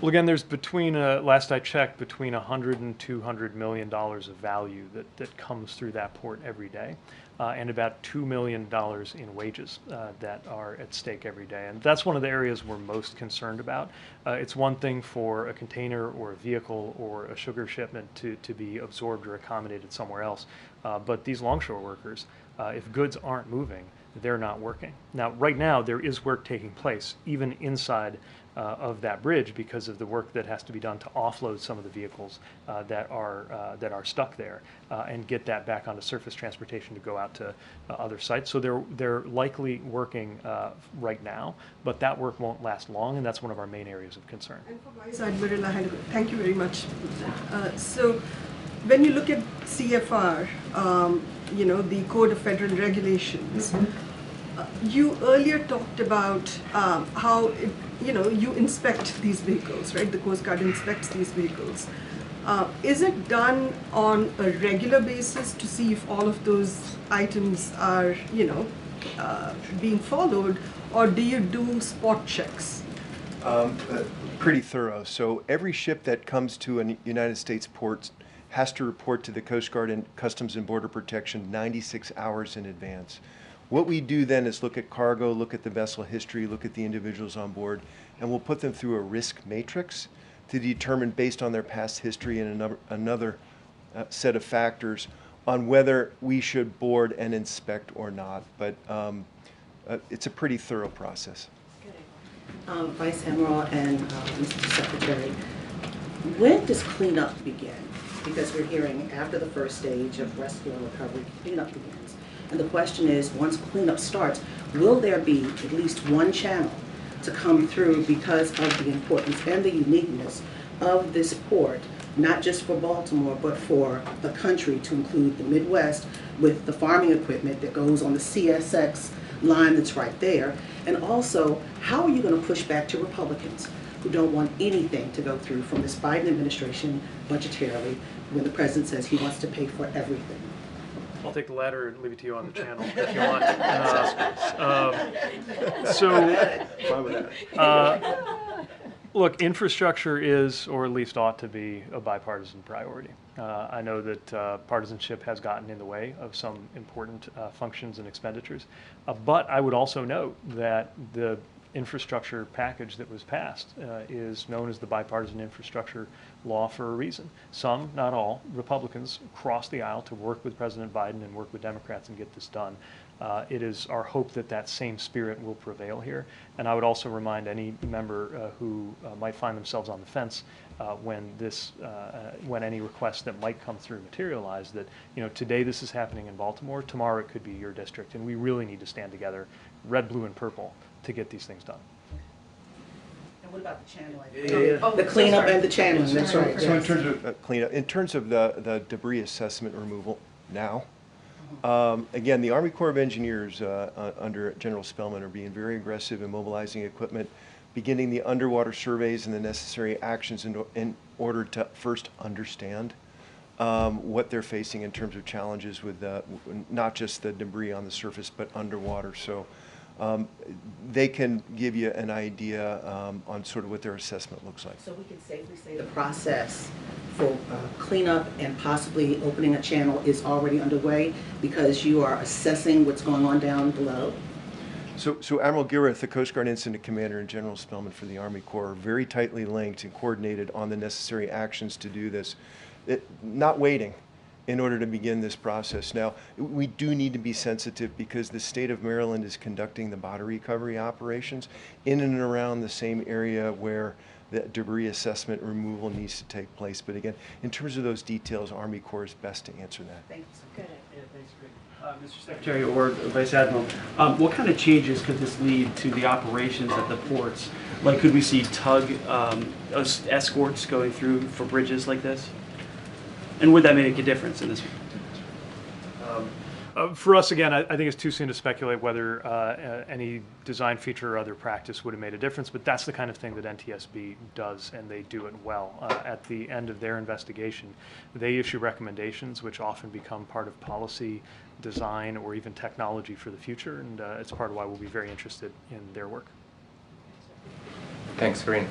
Well, again, there's between, last I checked, between $100 and $200 million of value that comes through that port every day, and about $2 million in wages that are at stake every day. And that's one of the areas we're most concerned about. It's one thing for a container or a vehicle or a sugar shipment to be absorbed or accommodated somewhere else, but these longshore workers, if goods aren't moving, they're not working. Now, right now, there is work taking place, even inside of that bridge, because of the work that has to be done to offload some of the vehicles that are stuck there and get that back onto surface transportation to go out to other sites. So they're likely working right now, but that work won't last long, and that's one of our main areas of concern. And for Vice Admiral, thank you very much. So, when you look at CFR, you know, the Code of Federal Regulations, you earlier talked about how you inspect these vehicles, right? The Coast Guard inspects these vehicles. Is it done on a regular basis to see if all of those items are, being followed, or do you do spot checks? Pretty thorough. So every ship that comes to a United States port has to report to the Coast Guard and Customs and Border Protection 96 hours in advance. What we do then is look at cargo, look at the vessel history, look at the individuals on board, and we'll put them through a risk matrix to determine, based on their past history and another set of factors, on whether we should board and inspect or not. But it's a pretty thorough process. Vice Admiral and Mr. Secretary, when does cleanup begin? Because we're hearing after the first stage of rescue and recovery, cleanup begins. And the question is, once cleanup starts, will there be at least one channel to come through because of the importance and the uniqueness of this port, not just for Baltimore, but for the country, to include the Midwest with the farming equipment that goes on the CSX line that's right there? And also, how are you going to push back to Republicans who don't want anything to go through from this Biden administration budgetarily when the president says he wants to pay for everything? I'll take the latter and leave it to you on the channel if you want. Look, infrastructure is, or at least ought to be, a bipartisan priority. I know that partisanship has gotten in the way of some important functions and expenditures, but I would also note that the infrastructure package that was passed is known as the bipartisan infrastructure law for a reason. Some, not all, Republicans crossed the aisle to work with President Biden and work with Democrats and get this done. It is our hope that that same spirit will prevail here. And I would also remind any member who might find themselves on the fence when any requests that might come through materialize that, today this is happening in Baltimore, tomorrow it could be your district, and we really need to stand together, red, blue, and purple, to get these things done. And what about the channeling? The cleanup and the channeling, that's right. So in terms of cleanup, in terms of the debris assessment removal now, again, the Army Corps of Engineers under General Spellman are being very aggressive in mobilizing equipment, beginning the underwater surveys and the necessary actions in order to first understand what they're facing in terms of challenges with not just the debris on the surface, but underwater. So they can give you an idea on sort of what their assessment looks like. So we can safely say the process for cleanup and possibly opening a channel is already underway because you are assessing what's going on down below? So Admiral Girath, the Coast Guard Incident Commander, and General Spellman for the Army Corps are very tightly linked and coordinated on the necessary actions to do this. Not waiting in order to begin this process. Now, we do need to be sensitive because the state of Maryland is conducting the body recovery operations in and around the same area where the debris assessment removal needs to take place. But again, in terms of those details, Army Corps is best to answer that. Thanks. Good. Yeah, thanks, Greg. Mr. Secretary or Vice Admiral, what kind of changes could this lead to the operations at the ports? Like, could we see tug escorts going through for bridges like this? And would that make a difference in this? For us, again, I think it's too soon to speculate whether any design feature or other practice would have made a difference, but that's the kind of thing that NTSB does, and they do it well. At the end of their investigation, they issue recommendations which often become part of policy, design, or even technology for the future, and it's part of why we'll be very interested in their work. Thanks, Karine.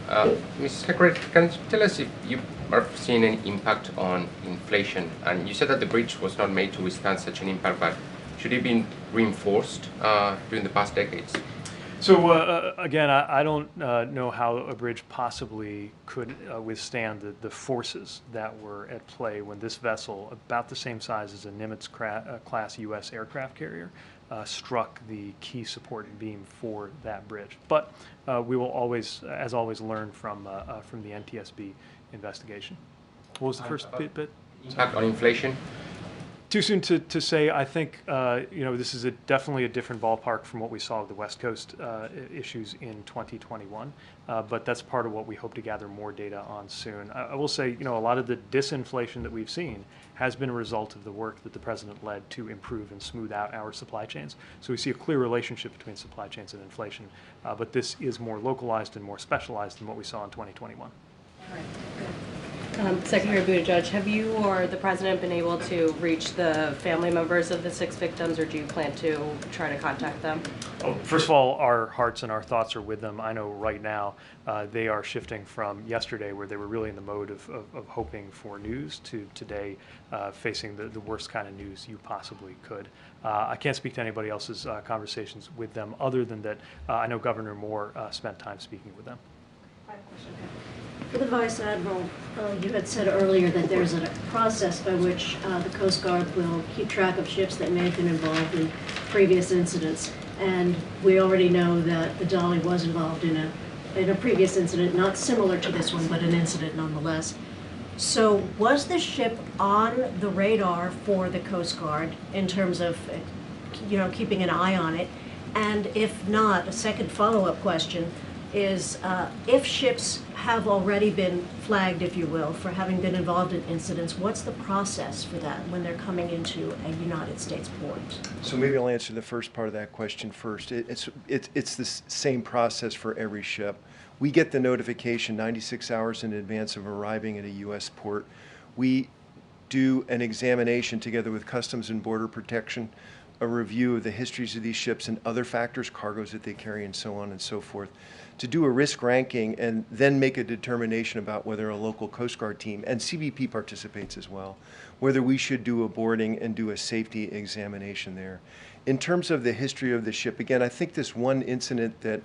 Mr. Secretary, can you tell us if you are seeing any impact on inflation? And you said that the bridge was not made to withstand such an impact, but should it be reinforced during the past decades? So again, I don't know how a bridge possibly could withstand the forces that were at play when this vessel, about the same size as a Nimitz-class U.S. aircraft carrier, struck the key support beam for that bridge. But we will always, as always, learn from the NTSB investigation. What was the first bit? Impact on inflation? Too soon to say. I think this is definitely a different ballpark from what we saw with the West Coast issues in 2021. But that's part of what we hope to gather more data on soon. I will say, a lot of the disinflation that we've seen has been a result of the work that the President led to improve and smooth out our supply chains. So we see a clear relationship between supply chains and inflation. But this is more localized and more specialized than what we saw in 2021. All right. Secretary Buttigieg, have you or the President been able to reach the family members of the 6 victims, or do you plan to try to contact them? First of all, our hearts and our thoughts are with them. I know right now they are shifting from yesterday, where they were really in the mode of hoping for news, to today facing the worst kind of news you possibly could. I can't speak to anybody else's conversations with them, other than that I know Governor Moore spent time speaking with them. For the Vice Admiral, you had said earlier that there's a process by which the Coast Guard will keep track of ships that may have been involved in previous incidents. And we already know that the Dolly was involved in a previous incident, not similar to this one, but an incident nonetheless. So was the ship on the radar for the Coast Guard in terms of, keeping an eye on it? And if not, a second follow-up question is if ships have already been flagged, if you will, for having been involved in incidents, what's the process for that when they're coming into a United States port? So maybe I'll answer the first part of that question first. It's the same process for every ship. We get the notification 96 hours in advance of arriving at a U.S. port. We do an examination together with Customs and Border Protection, a review of the histories of these ships and other factors, cargoes that they carry and so on and so forth, to do a risk ranking and then make a determination about whether a local Coast Guard team, and CBP participates as well, whether we should do a boarding and do a safety examination there. In terms of the history of the ship, again, I think this one incident that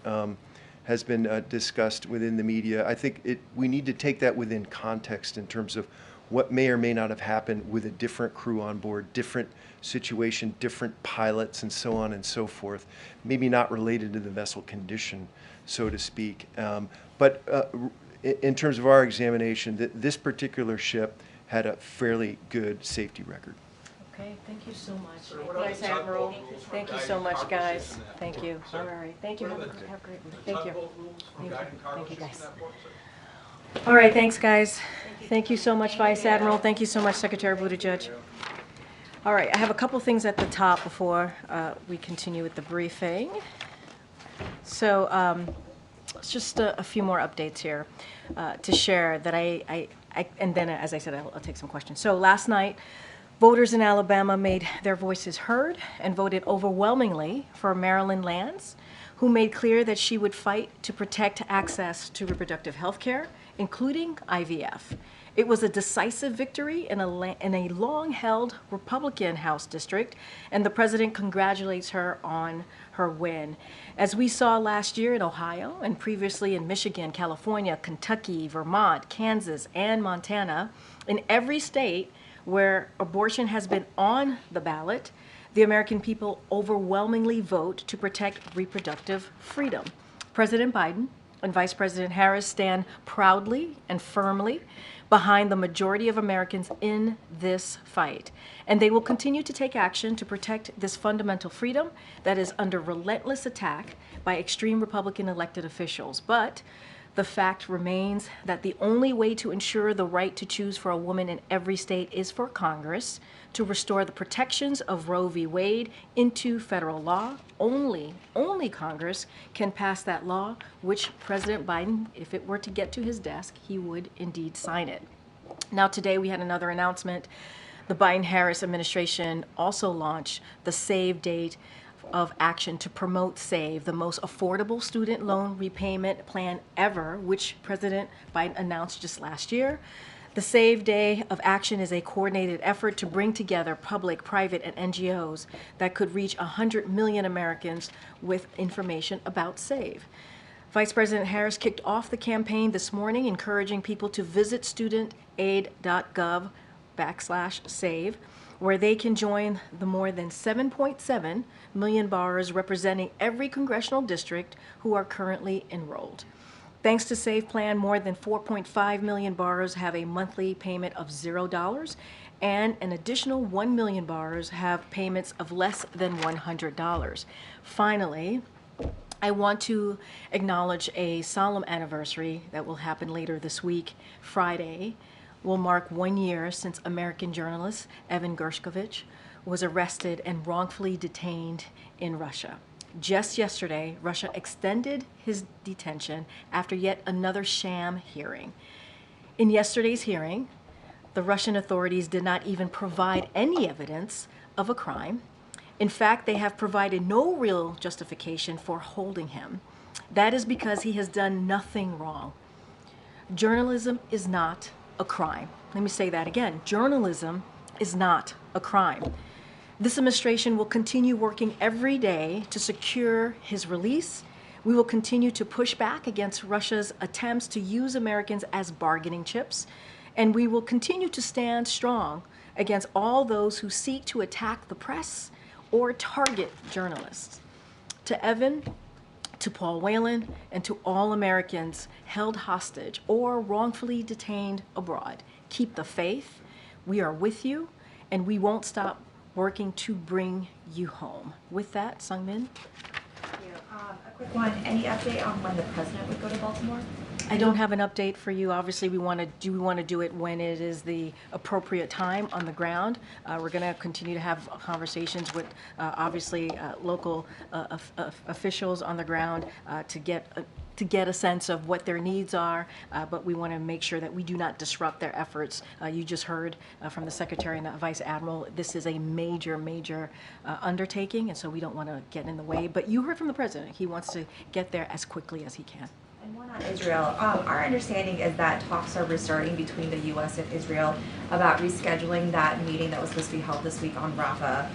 has been discussed within the media, I think we need to take that within context in terms of what may or may not have happened with a different crew on board, different situation, different pilots, and so on and so forth, maybe not related to the vessel condition, so to speak. But in terms of our examination, this particular ship had a fairly good safety record. Okay, thank you so much. Vice Admiral, thank you so much, guys. Thank you. All right, thank you. Have a great one. Thank you. Thank you, guys. All right, thanks, guys. Thank you so much, Vice Admiral. Thank you so much, Secretary Buttigieg. All right, I have a couple things at the top before we continue with the briefing. So it's just a few more updates here to share that and then, as I said, I'll take some questions. So last night, voters in Alabama made their voices heard and voted overwhelmingly for Marilyn Lance, who made clear that she would fight to protect access to reproductive health care, including IVF. It was a decisive victory in a long-held Republican House district, and the president congratulates her on her win. As we saw last year in Ohio and previously in Michigan, California, Kentucky, Vermont, Kansas, and Montana, in every state where abortion has been on the ballot, the American people overwhelmingly vote to protect reproductive freedom. President Biden and Vice President Harris stand proudly and firmly behind the majority of Americans in this fight. And they will continue to take action to protect this fundamental freedom that is under relentless attack by extreme Republican elected officials. But the fact remains that the only way to ensure the right to choose for a woman in every state is for Congress to restore the protections of Roe v. Wade into federal law. Only Congress can pass that law, which President Biden, if it were to get to his desk, he would indeed sign it. Now today we had another announcement. The Biden-Harris administration also launched the Save Date of action to promote SAVE, the most affordable student loan repayment plan ever, which President Biden announced just last year. The SAVE Day of Action is a coordinated effort to bring together public, private, and NGOs that could reach 100 million Americans with information about SAVE. Vice President Harris kicked off the campaign this morning, encouraging people to visit studentaid.gov/save, where they can join the more than 7.7 million borrowers representing every congressional district who are currently enrolled. Thanks to SAVE Plan, more than 4.5 million borrowers have a monthly payment of $0, and an additional 1 million borrowers have payments of less than $100. Finally, I want to acknowledge a solemn anniversary that will happen later this week. Friday will mark 1 year since American journalist Evan Gershkovich was arrested and wrongfully detained in Russia. Just yesterday, Russia extended his detention after yet another sham hearing. In yesterday's hearing, the Russian authorities did not even provide any evidence of a crime. In fact, they have provided no real justification for holding him. That is because he has done nothing wrong. Journalism is not a crime. Let me say that again. Journalism is not a crime. This administration will continue working every day to secure his release. We will continue to push back against Russia's attempts to use Americans as bargaining chips, and we will continue to stand strong against all those who seek to attack the press or target journalists. To Evan, to Paul Whelan, and to all Americans held hostage or wrongfully detained abroad, keep the faith. We are with you, and we won't stop working to bring you home. With that, Sungmin. A quick one, any update on when the president would go to Baltimore? I don't have an update for you. Obviously, we want to do it when it is the appropriate time on the ground. We're going to continue to have conversations with, obviously, local officials on the ground to get to get a sense of what their needs are, but we want to make sure that we do not disrupt their efforts. You just heard from the Secretary and the Vice Admiral, this is a major, major undertaking, and so we don't want to get in the way. But you heard from the President. He wants to get there as quickly as he can. And one on Israel. Our understanding is that talks are restarting between the U.S. and Israel about rescheduling that meeting that was supposed to be held this week on Rafah.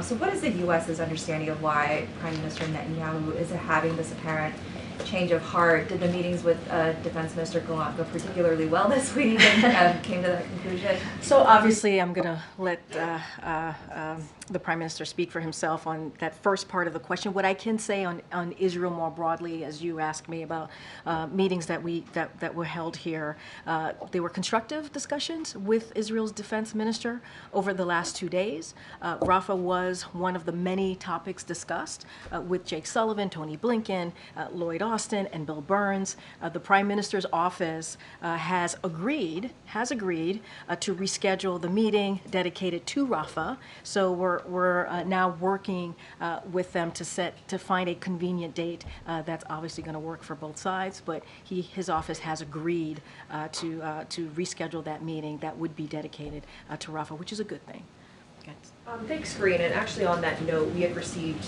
So what is the U.S.'s understanding of why Prime Minister Netanyahu is having this apparent change of heart? Did the meetings with Defense Minister Gallant go particularly well this week and came to that conclusion? So obviously I'm going to let the Prime Minister speak for himself on that first part of the question. What I can say on Israel more broadly, as you asked me about meetings that were held here, they were constructive discussions with Israel's Defense Minister over the last 2 days. Rafah was one of the many topics discussed with Jake Sullivan, Tony Blinken, Lloyd Austin, and Bill Burns. The Prime Minister's office has agreed to reschedule the meeting dedicated to Rafah. So we're now working with them to find a convenient date that's obviously going to work for both sides. But his office has agreed to reschedule that meeting that would be dedicated to Rafah, which is a good thing. Okay. Thanks, Karine. And actually on that note, we had received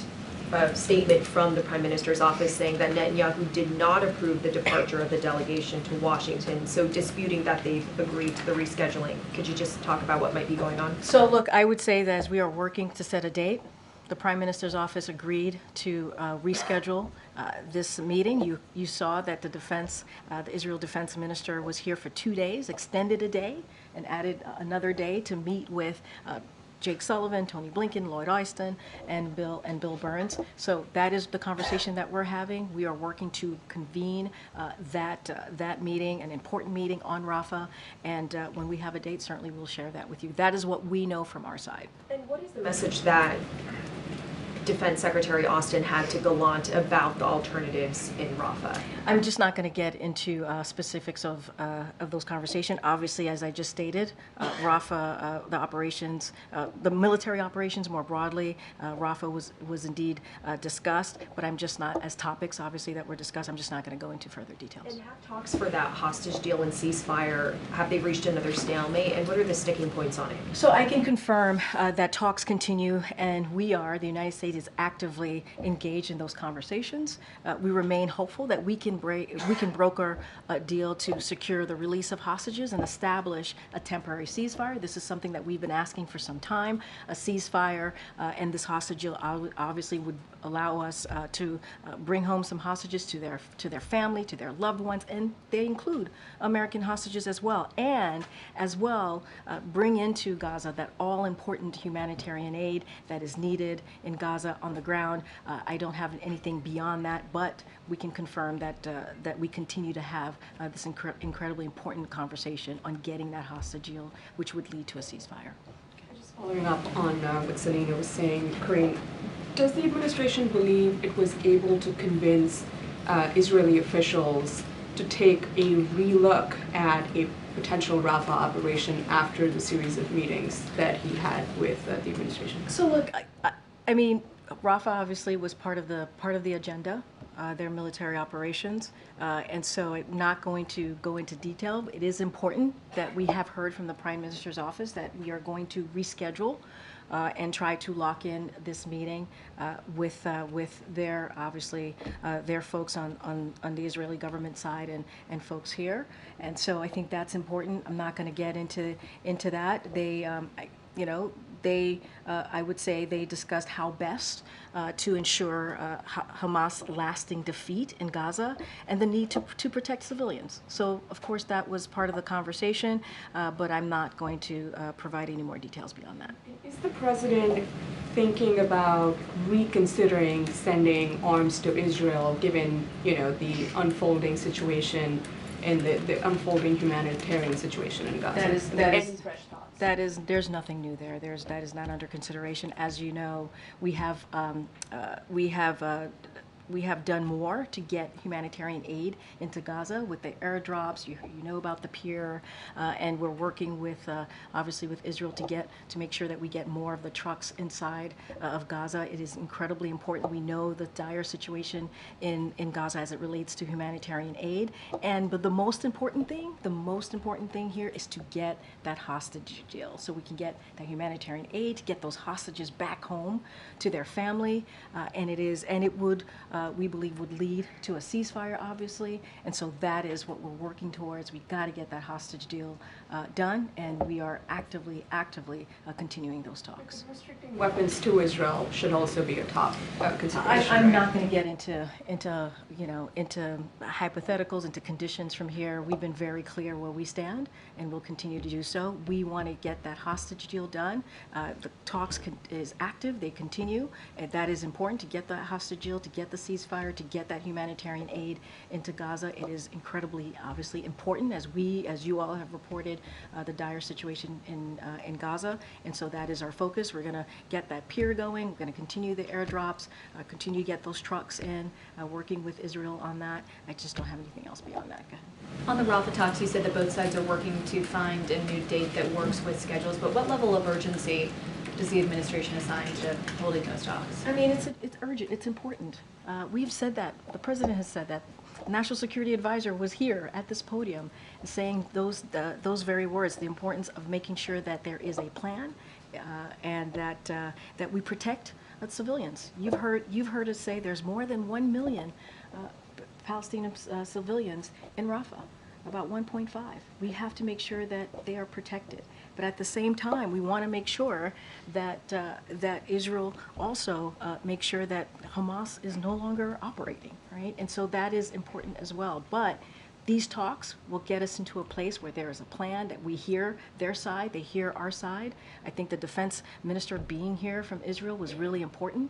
a statement from the Prime Minister's office saying that Netanyahu did not approve the departure of the delegation to Washington, so disputing that they've agreed to the rescheduling. Could you just talk about what might be going on? So look, I would say that as we are working to set a date, the Prime Minister's office agreed to reschedule this meeting. You saw that the Israel Defense Minister was here for 2 days, extended a day, and added another day to meet with Jake Sullivan, Tony Blinken, Lloyd Austin, and Bill Burns. So that is the conversation that we're having. We are working to convene that meeting, an important meeting on Rafah, and when we have a date, certainly we'll share that with you. That is what we know from our side. And what is the message that Defense Secretary Austin had to Gallant about the alternatives in Rafah? I'm just not going to get into specifics of those conversations. Obviously, as I just stated, Rafah, the operations, the military operations more broadly, Rafah was indeed discussed, but I'm just not, as topics obviously that were discussed, I'm just not going to go into further details. And have talks for that hostage deal and ceasefire, have they reached another stalemate, and what are the sticking points on it? So I can confirm that talks continue, and the United States is actively engaged in those conversations. We remain hopeful that we can broker a deal to secure the release of hostages and establish a temporary ceasefire. This is something that we've been asking for some time. A ceasefire and this hostage deal obviously would allow us to bring home some hostages to their family, to their loved ones, and they include American hostages as well. And as well, bring into Gaza that all-important humanitarian aid that is needed in Gaza on the ground. I don't have anything beyond that, but we can confirm that we continue to have this incredibly important conversation on getting that hostage deal, which would lead to a ceasefire. Just following up on what Selena was saying, Karine, does the administration believe it was able to convince Israeli officials to take a relook at a potential Rafah operation after the series of meetings that he had with the administration? So look, I mean, Rafah obviously was part of the agenda, their military operations, and so I'm not going to go into detail. It is important that we have heard from the Prime Minister's office that we are going to reschedule and try to lock in this meeting with their obviously their folks on the Israeli government side and folks here, and so I think that's important. I'm not going to get into that. I would say they discussed how best to ensure Hamas' lasting defeat in Gaza and the need to protect civilians. So, of course, that was part of the conversation, but I'm not going to provide any more details beyond that. Is the president thinking about reconsidering sending arms to Israel, given the unfolding situation and the unfolding humanitarian situation in Gaza? There's nothing new there. That is not under consideration. As you know, we have we have done more to get humanitarian aid into Gaza with the airdrops. You know about the pier, and we're working with obviously with Israel to make sure that we get more of the trucks inside of Gaza. It is incredibly important. We know the dire situation in Gaza as it relates to humanitarian aid, but the most important thing here is to get that hostage deal, so we can get that humanitarian aid to get those hostages back home to their family, and it would, we believe, would lead to a ceasefire, obviously, and so that is what we're working towards. We've got to get that hostage deal done, and we are actively continuing those talks. Restricting weapons to Israel should also be a top consideration. I'm right? not going to get into hypotheticals, into conditions from here. We've been very clear where we stand, and we'll continue to do so. We want to get that hostage deal done. The talks is active; they continue, and that is important to get the hostage deal, to get the ceasefire, to get that humanitarian aid into Gaza. It is incredibly, obviously, important as you all have reported the dire situation in Gaza, and so that is our focus. We're going to get that pier going. We're going to continue the airdrops, continue to get those trucks in, working with Israel on that. I just don't have anything else beyond that. Go ahead. On the Rafah talks, you said that both sides are working to find a new date that works with schedules, but what level of urgency does the administration assign to holding those talks? I mean, it's urgent. It's important. We've said that. The president has said that. The National Security Advisor was here at this podium saying those very words, the importance of making sure that there is a plan and that we protect civilians. You've heard us say there's more than 1 million Palestinian civilians in Rafah, about 1.5. We have to make sure that they are protected. But at the same time, we want to make sure that Israel also makes sure that Hamas is no longer operating, right? And so that is important as well. But these talks will get us into a place where there is a plan, that we hear their side, they hear our side. I think the defense minister being here from Israel was really important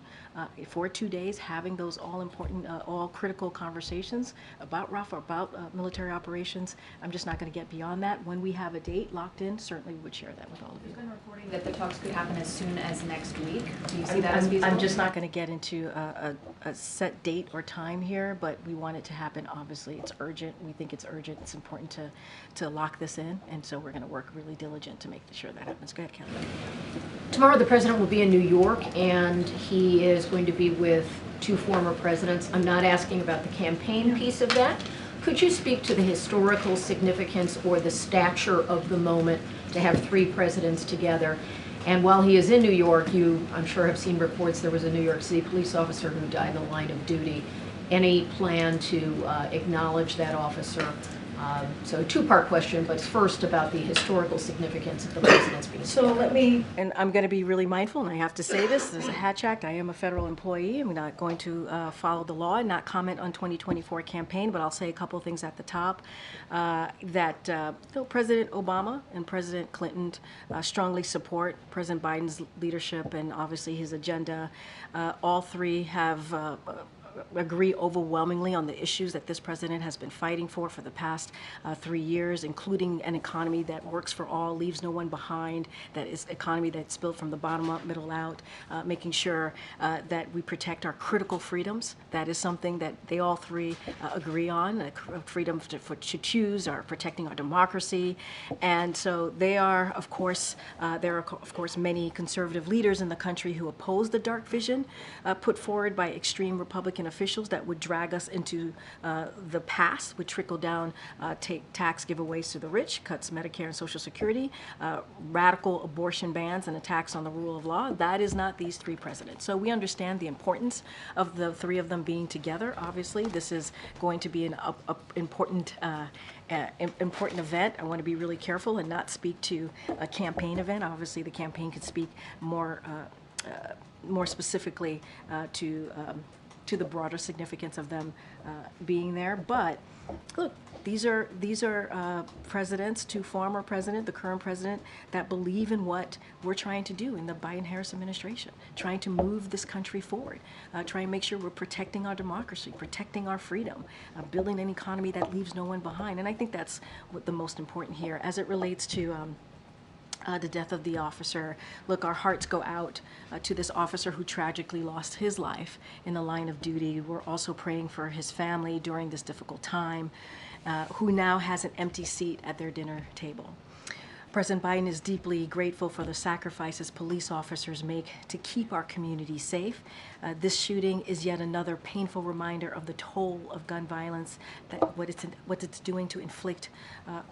for 2 days, having those all important, all critical conversations about Rafah, about military operations. I'm just not going to get beyond that. When we have a date locked in, certainly we would share that with all of you. There's been reporting that the talks could happen as soon as next week. Do you see that as feasible? I'm just not going to get into a set date or time here, but we want it to happen. Obviously, it's urgent. We think it's urgent. It's important to lock this in, and so we're going to work really diligent to make sure that happens. Go ahead, Kelly. Tomorrow the president will be in New York, and he is going to be with 2 former presidents. I'm not asking about the campaign piece of that. Could you speak to the historical significance or the stature of the moment to have 3 presidents together? And while he is in New York, you, I'm sure, have seen reports there was a New York City police officer who died in the line of duty. Any plan to acknowledge that officer? So a 2-part question, but first about the historical significance of the president's being So let me, and I'm going to be really mindful, and I have to say this, there's a Hatch Act. I am a federal employee. I'm not going to follow the law and not comment on 2024 campaign, but I'll say a couple of things at the top. President Obama and President Clinton strongly support President Biden's leadership and obviously his agenda. All 3 have agree overwhelmingly on the issues that this president has been fighting for the past 3 years, including an economy that works for all, leaves no one behind, that is economy that's built from the bottom up, middle out, making sure that we protect our critical freedoms. That is something that they all 3 agree on, freedom to choose, or protecting our democracy. And so there are, of course, many conservative leaders in the country who oppose the dark vision put forward by extreme Republican officials that would drag us into the past, would trickle down tax giveaways to the rich, cuts Medicare and Social Security, radical abortion bans and attacks on the rule of law. That is not these 3 presidents. So we understand the importance of the 3 of them being together. Obviously, this is going to be an important event. I want to be really careful and not speak to a campaign event. Obviously, the campaign could speak more specifically to the broader significance of them being there. But look, these are presidents, 2 former presidents, the current president, that believe in what we're trying to do in the Biden-Harris administration, trying to move this country forward, trying to make sure we're protecting our democracy, protecting our freedom, building an economy that leaves no one behind. And I think that's what the most important here as it relates to the death of the officer. Look, our hearts go out to this officer who tragically lost his life in the line of duty. We're also praying for his family during this difficult time, who now has an empty seat at their dinner table. President Biden is deeply grateful for the sacrifices police officers make to keep our community safe. This shooting is yet another painful reminder of the toll of gun violence, that what it's doing to inflict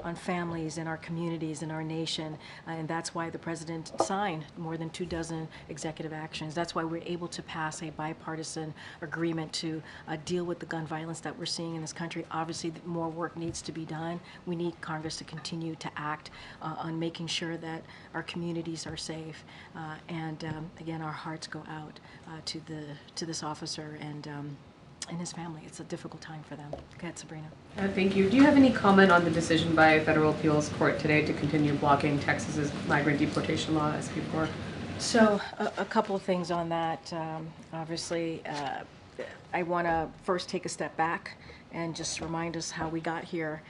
on families in our communities in our nation. And that's why the president signed more than 24 executive actions. That's why we're able to pass a bipartisan agreement to deal with the gun violence that we're seeing in this country. Obviously, more work needs to be done. We need Congress to continue to act on making sure that our communities are safe. Again, our hearts go out to this officer and his family. It's a difficult time for them. Go ahead, Sabrina. Thank you. Do you have any comment on the decision by a federal appeals court today to continue blocking Texas's migrant deportation law, SB4? So a couple of things on that. Obviously, I want to first take a step back and just remind us how we got here.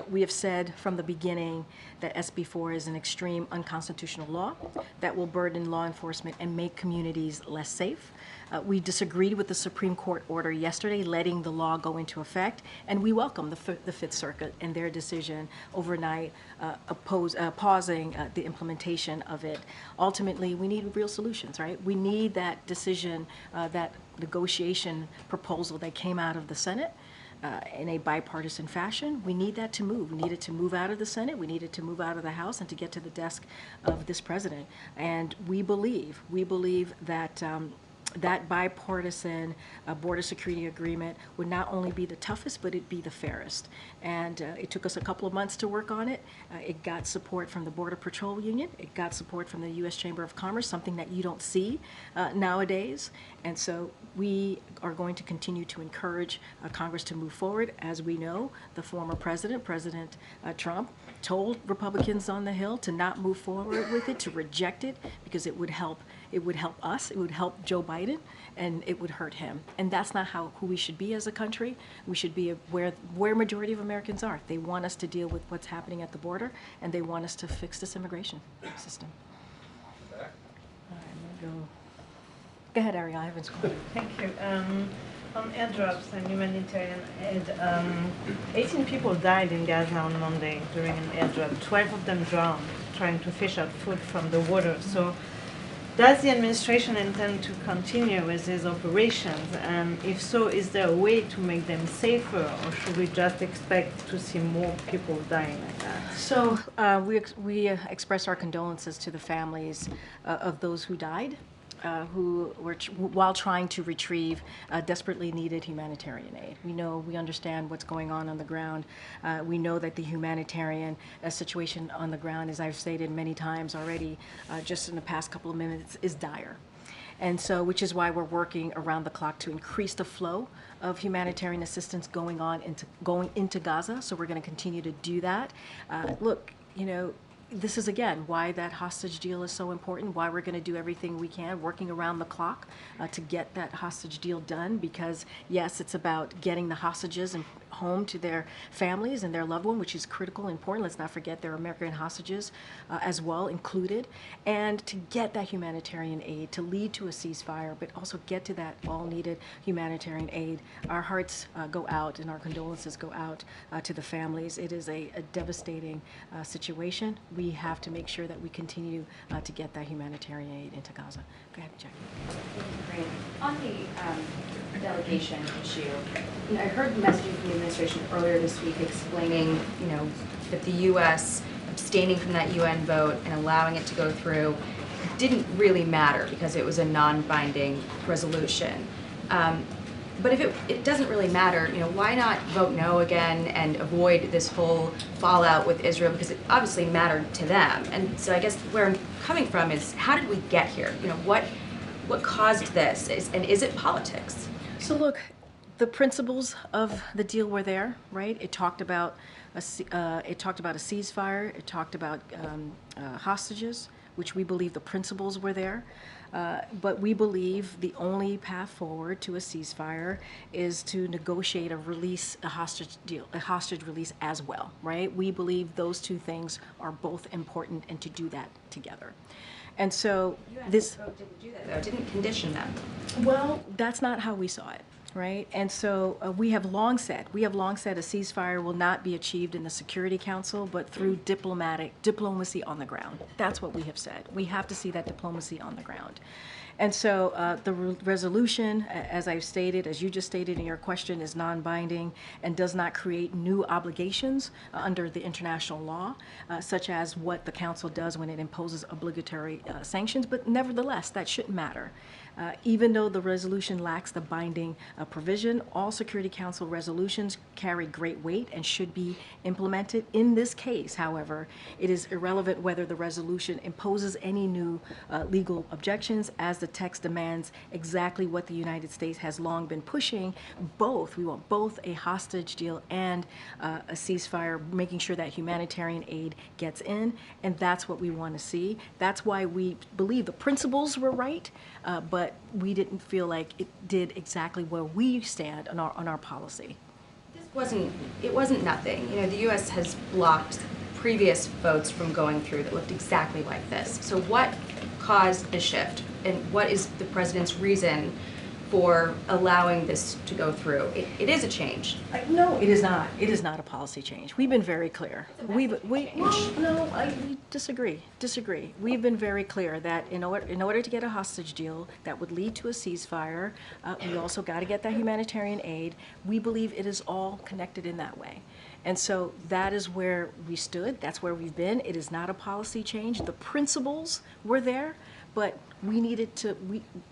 We have said from the beginning that SB4 is an extreme unconstitutional law that will burden law enforcement and make communities less safe. We disagreed with the Supreme Court order yesterday letting the law go into effect, and we welcome the Fifth Circuit and their decision overnight pausing the implementation of it. Ultimately, we need real solutions, right? We need that decision, that negotiation proposal that came out of the Senate in a bipartisan fashion. We need that to move. We need it to move out of the Senate. We need it to move out of the House and to get to the desk of this president. And we believe that that bipartisan border security agreement would not only be the toughest, but it'd be the fairest. And it took us a couple of months to work on it. It got support from the Border Patrol Union. It got support from the U.S. Chamber of Commerce, something that you don't see nowadays. And so we are going to continue to encourage Congress to move forward. As we know, the former president, President Trump, told Republicans on the Hill to not move forward with it, to reject it, because it would help us, it would help Joe Biden, and it would hurt him. And that's not who we should be as a country. We should be where majority of Americans are. They want us to deal with what's happening at the border, and they want us to fix this immigration system. All right, I'm gonna go ahead, Ariel, I haven't spoken. Thank you. On airdrops and humanitarian aid, 18 people died in Gaza on Monday during an airdrop. 12 of them drowned trying to fish out food from the water. So does the administration intend to continue with these operations? And if so, is there a way to make them safer, or should we just expect to see more people dying like that? So we express our condolences to the families of those who died. Who were while trying to retrieve desperately needed humanitarian aid. We understand what's going on the ground. We know that the humanitarian situation on the ground, as I've stated many times already, just in the past couple of minutes, is dire. And so, which is why we're working around the clock to increase the flow of humanitarian assistance going into Gaza. So we're going to continue to do that. Look, this is, again, why that hostage deal is so important, why we're going to do everything we can, working around the clock to get that hostage deal done, because, yes, it's about getting the hostages and home to their families and their loved one, which is critical and important. Let's not forget there are American hostages as well included. And to get that humanitarian aid, to lead to a ceasefire, but also get to that all-needed humanitarian aid. Our hearts go out and our condolences go out to the families. It is a devastating situation. We have to make sure that we continue to get that humanitarian aid into Gaza. Go ahead, Jackie. Great. On the delegation issue, I heard the messaging from the administration earlier this week explaining, that the U.S. abstaining from that UN vote and allowing it to go through didn't really matter because it was a non-binding resolution. But if it doesn't really matter, why not vote no again and avoid this whole fallout with Israel, because it obviously mattered to them. And so I guess where I'm coming from is, how did we get here? What caused this, and is it politics? So look, the principles of the deal were there, right? It talked about a ceasefire. It talked about hostages. which we believe the principles were there. But we believe the only path forward to a ceasefire is to negotiate a hostage deal, a hostage release as well, right? We believe those two things are both important, and to do that together. And so this didn't do that, though, didn't condition them. Well, that's not how we saw it, right? And so we have long said a ceasefire will not be achieved in the Security Council, but through diplomacy on the ground. That's what we have said. We have to see that diplomacy on the ground. And so the resolution, as I've stated, as you just stated in your question, is non-binding and does not create new obligations under the international law, such as what the Council does when it imposes obligatory sanctions. But nevertheless, that shouldn't matter. Even though the resolution lacks the binding provision, all Security Council resolutions carry great weight and should be implemented. In this case, however, it is irrelevant whether the resolution imposes any new legal objections, as the text demands exactly what the United States has long been pushing. We want both a hostage deal and a ceasefire, making sure that humanitarian aid gets in, and that's what we want to see. That's why we believe the principles were right, but we didn't feel like it did exactly where we stand on our policy. It wasn't nothing. You know, the U.S. has blocked previous votes from going through that looked exactly like this. So what caused the shift, and what is the president's reason for allowing this to go through? It is a change. No, it is not. It is not a policy change. We've been very clear. We disagree. We've been very clear that in order to get a hostage deal that would lead to a ceasefire, we also got to get that humanitarian aid. We believe it is all connected in that way. And so that is where we stood. That's where we've been. It is not a policy change. The principles were there, but we needed to,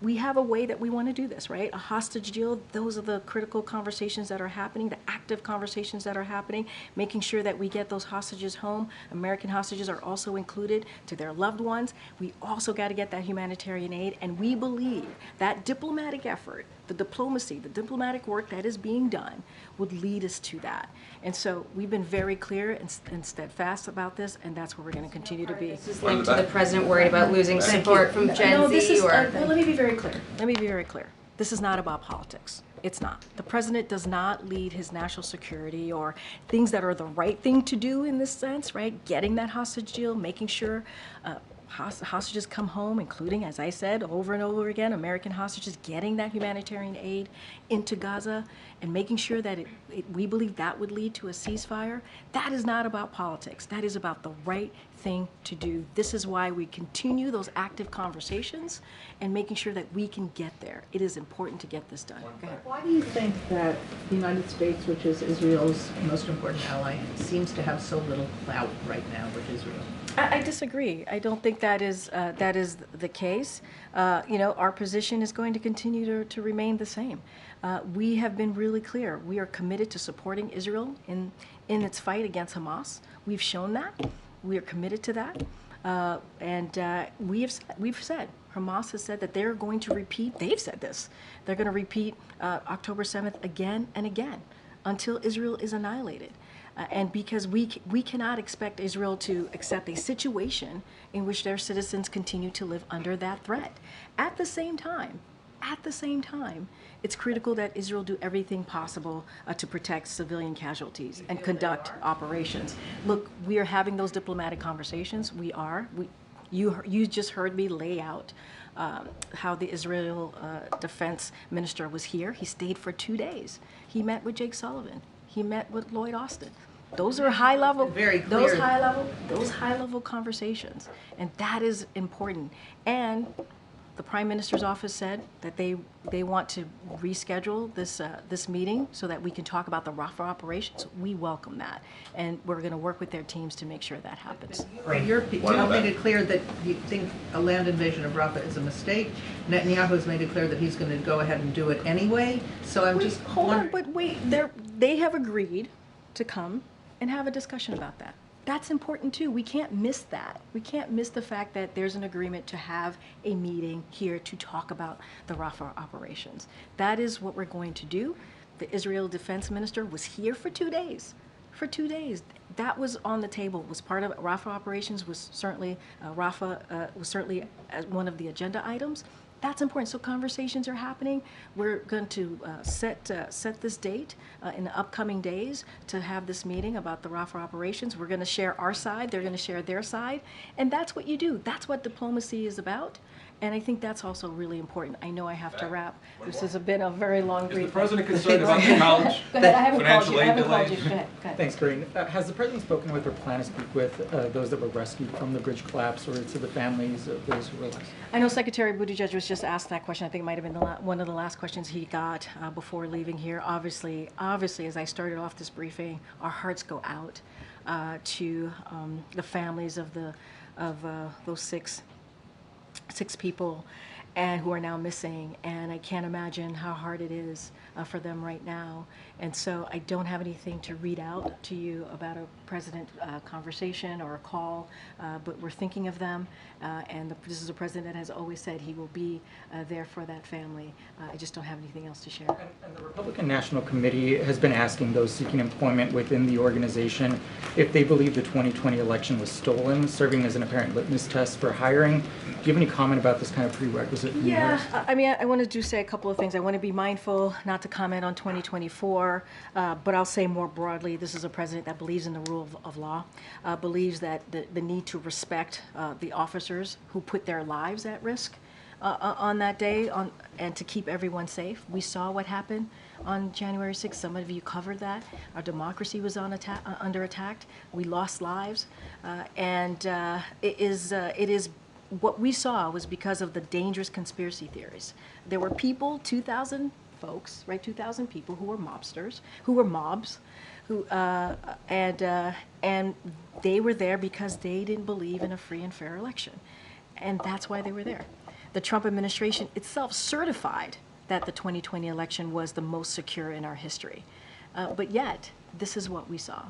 we have a way that we want to do this, right? A hostage deal, those are the critical conversations that are happening, the active conversations that are happening, making sure that we get those hostages home. American hostages are also included to their loved ones. We also got to get that humanitarian aid, and we believe that diplomatic effort, the diplomacy, the diplomatic work that is being done would lead us to that. And so we've been very clear and steadfast about this, and that's where we're going to continue to be. This is linked to the president worried about losing support from Gen Z, or? Well, let me be very clear. This is not about politics. It's not. The president does not lead his national security or things that are the right thing to do in this sense, right? Getting that hostage deal, making sure hostages come home, including, as I said over and over again, American hostages, getting that humanitarian aid into Gaza and making sure that we believe that would lead to a ceasefire. That is not about politics. That is about the right thing to do. This is why we continue those active conversations and making sure that we can get there. It is important to get this done. Go ahead. Why do you think that the United States, which is Israel's most important ally, seems to have so little clout right now with Israel? I disagree. I don't think that is the case. Our position is going to continue to remain the same. We have been really clear. We are committed to supporting Israel in its fight against Hamas. We've shown that. We are committed to that. We've said, Hamas has said that they're going to repeat, they've said this, they're going to repeat October 7th again and again until Israel is annihilated. And because we cannot expect Israel to accept a situation in which their citizens continue to live under that threat. At the same time, it's critical that Israel do everything possible to protect civilian casualties and conduct operations. Look, we are having those diplomatic conversations. You just heard me lay out how the Israel defense minister was here. He stayed for 2 days. He met with Jake Sullivan. He met with Lloyd Austin. Those are high level conversations, and that is important. And the Prime Minister's office said that they want to reschedule this meeting so that we can talk about the Rafah operations. We welcome that, and we're going to work with their teams to make sure that happens. Your people have made it clear that you think a land invasion of Rafah is a mistake. Netanyahu has made it clear that he's going to go ahead and do it anyway. So I'm just wondering. But wait, they have agreed to come and have a discussion about that. That's important too. We can't miss that. We can't miss the fact that there's an agreement to have a meeting here to talk about the Rafah operations. That is what we're going to do. The Israel defense minister was here for 2 days. for 2 days. That was on the table, was part of Rafah operations, was certainly, as one of the agenda items. That's important. So conversations are happening. We're going to set this date in the upcoming days to have this meeting about the Rafah operations. We're going to share our side. They're going to share their side. And that's what you do. That's what diplomacy is about. And I think that's also really important. I know I have to wrap. This has been a very long briefing. Is the President concerned about the college Go ahead, I haven't called financial you. I aid haven't called delays? you. Go ahead. Go ahead. Thanks, Karine. Has the President spoken with or plan to speak with those that were rescued from the bridge collapse, or to the families of those who were lost? I know Secretary Buttigieg was just asked that question. I think it might have been one of the last questions he got before leaving here. Obviously, as I started off this briefing, our hearts go out to the families of those six people and who are now missing, and I can't imagine how hard it is for them right now. And so I don't have anything to read out to you about a president conversation or a call, but we're thinking of them, and this is a president that has always said he will be there for that family. I just don't have anything else to share. And the Republican National Committee has been asking those seeking employment within the organization if they believe the 2020 election was stolen, serving as an apparent litmus test for hiring. Do you have any comment about this kind of prerequisite? Yeah, I mean, I want to say a couple of things. I want to be mindful not to comment on 2024, but I'll say more broadly, this is a president that believes in the rule of law, believes that the need to respect the officers who put their lives at risk on that day, and to keep everyone safe. We saw what happened on January 6th. Some of you covered that. Our democracy was under attack. We lost lives, and it is what we saw was because of the dangerous conspiracy theories. There were people, 2,000 folks, right, 2,000 people who were mobsters, who were mobs, and they were there because they didn't believe in a free and fair election, and that's why they were there. The Trump administration itself certified that the 2020 election was the most secure in our history, but yet this is what we saw.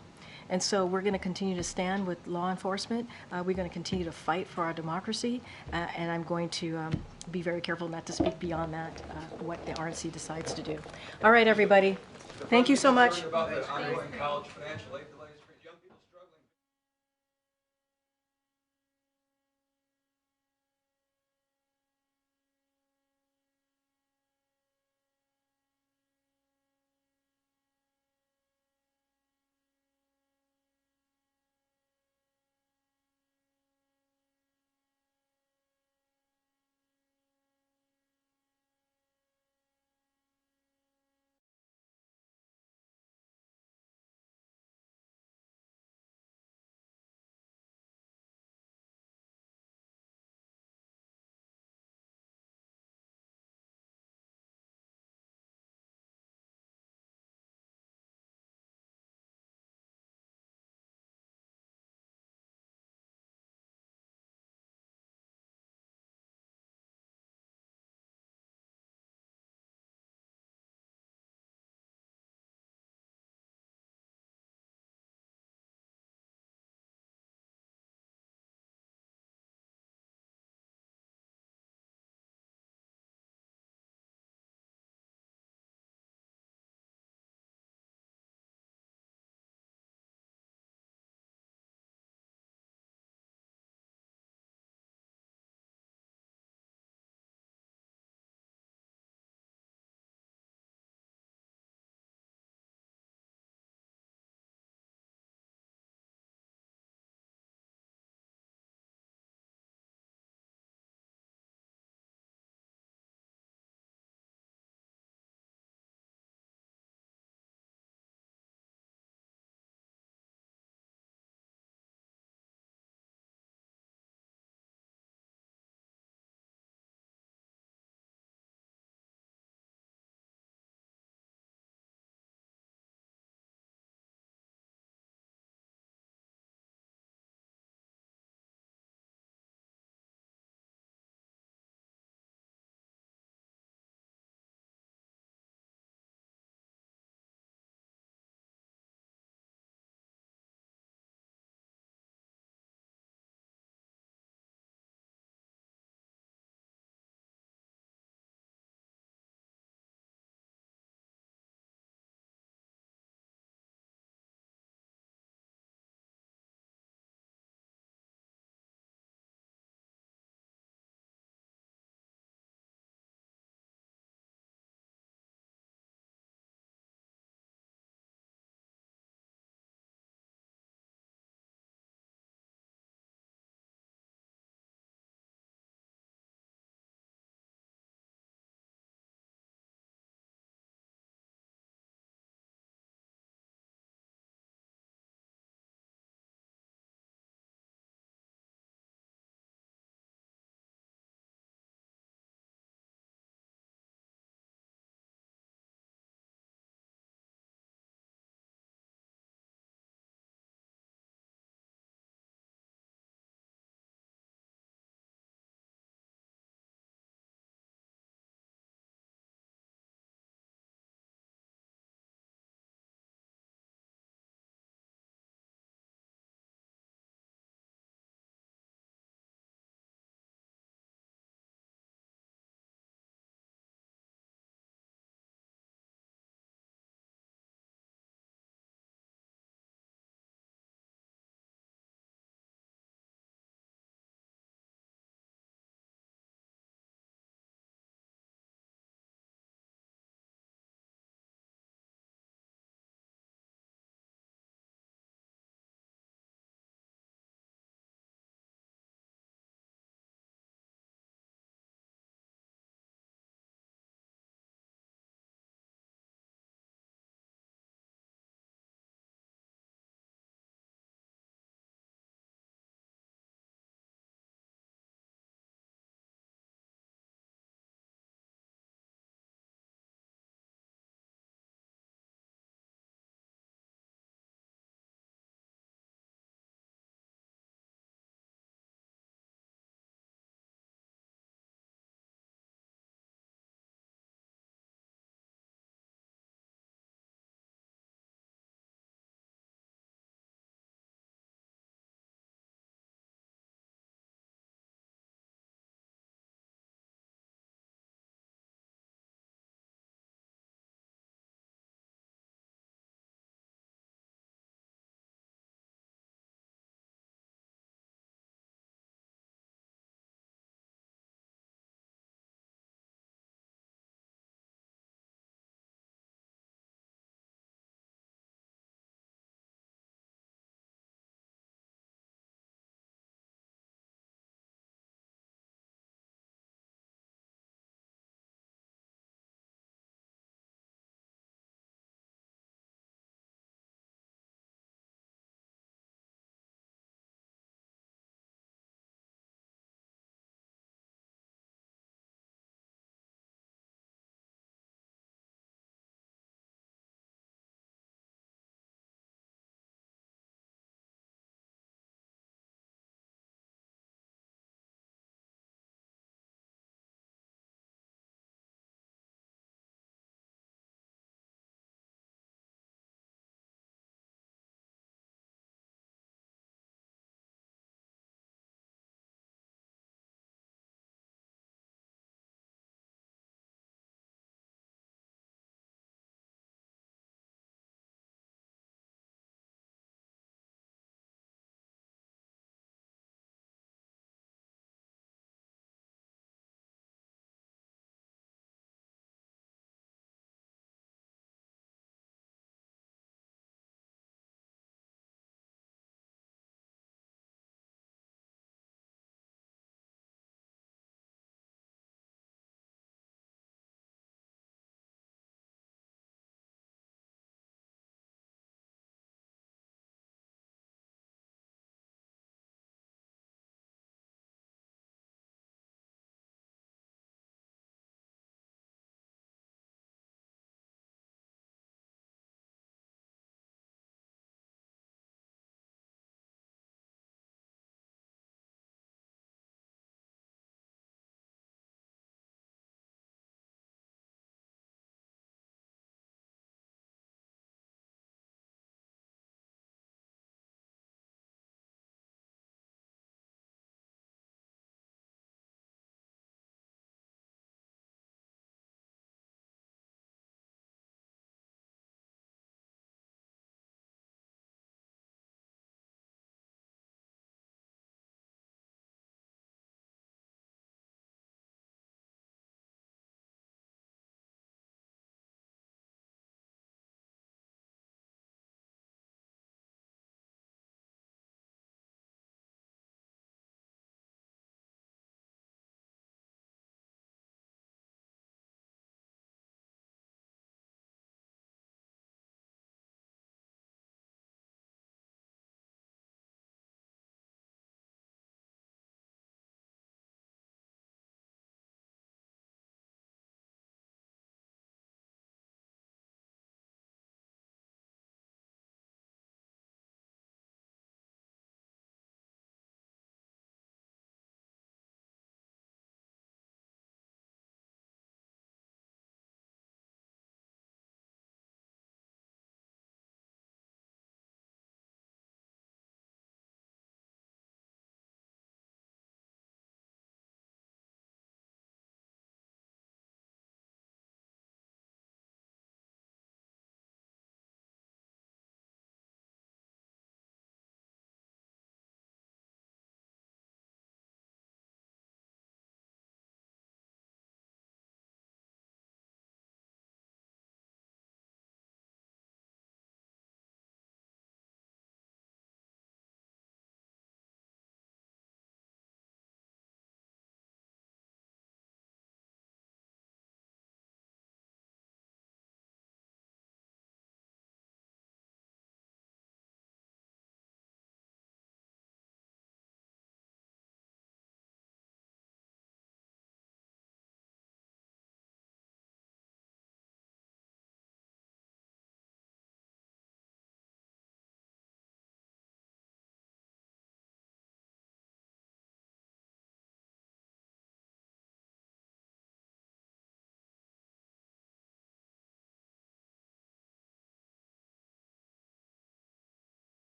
And so we're going to continue to stand with law enforcement. We're going to continue to fight for our democracy. And I'm going to be very careful not to speak beyond that, what the RNC decides to do. All right, everybody. Thank you so much. About the ongoing college financial aid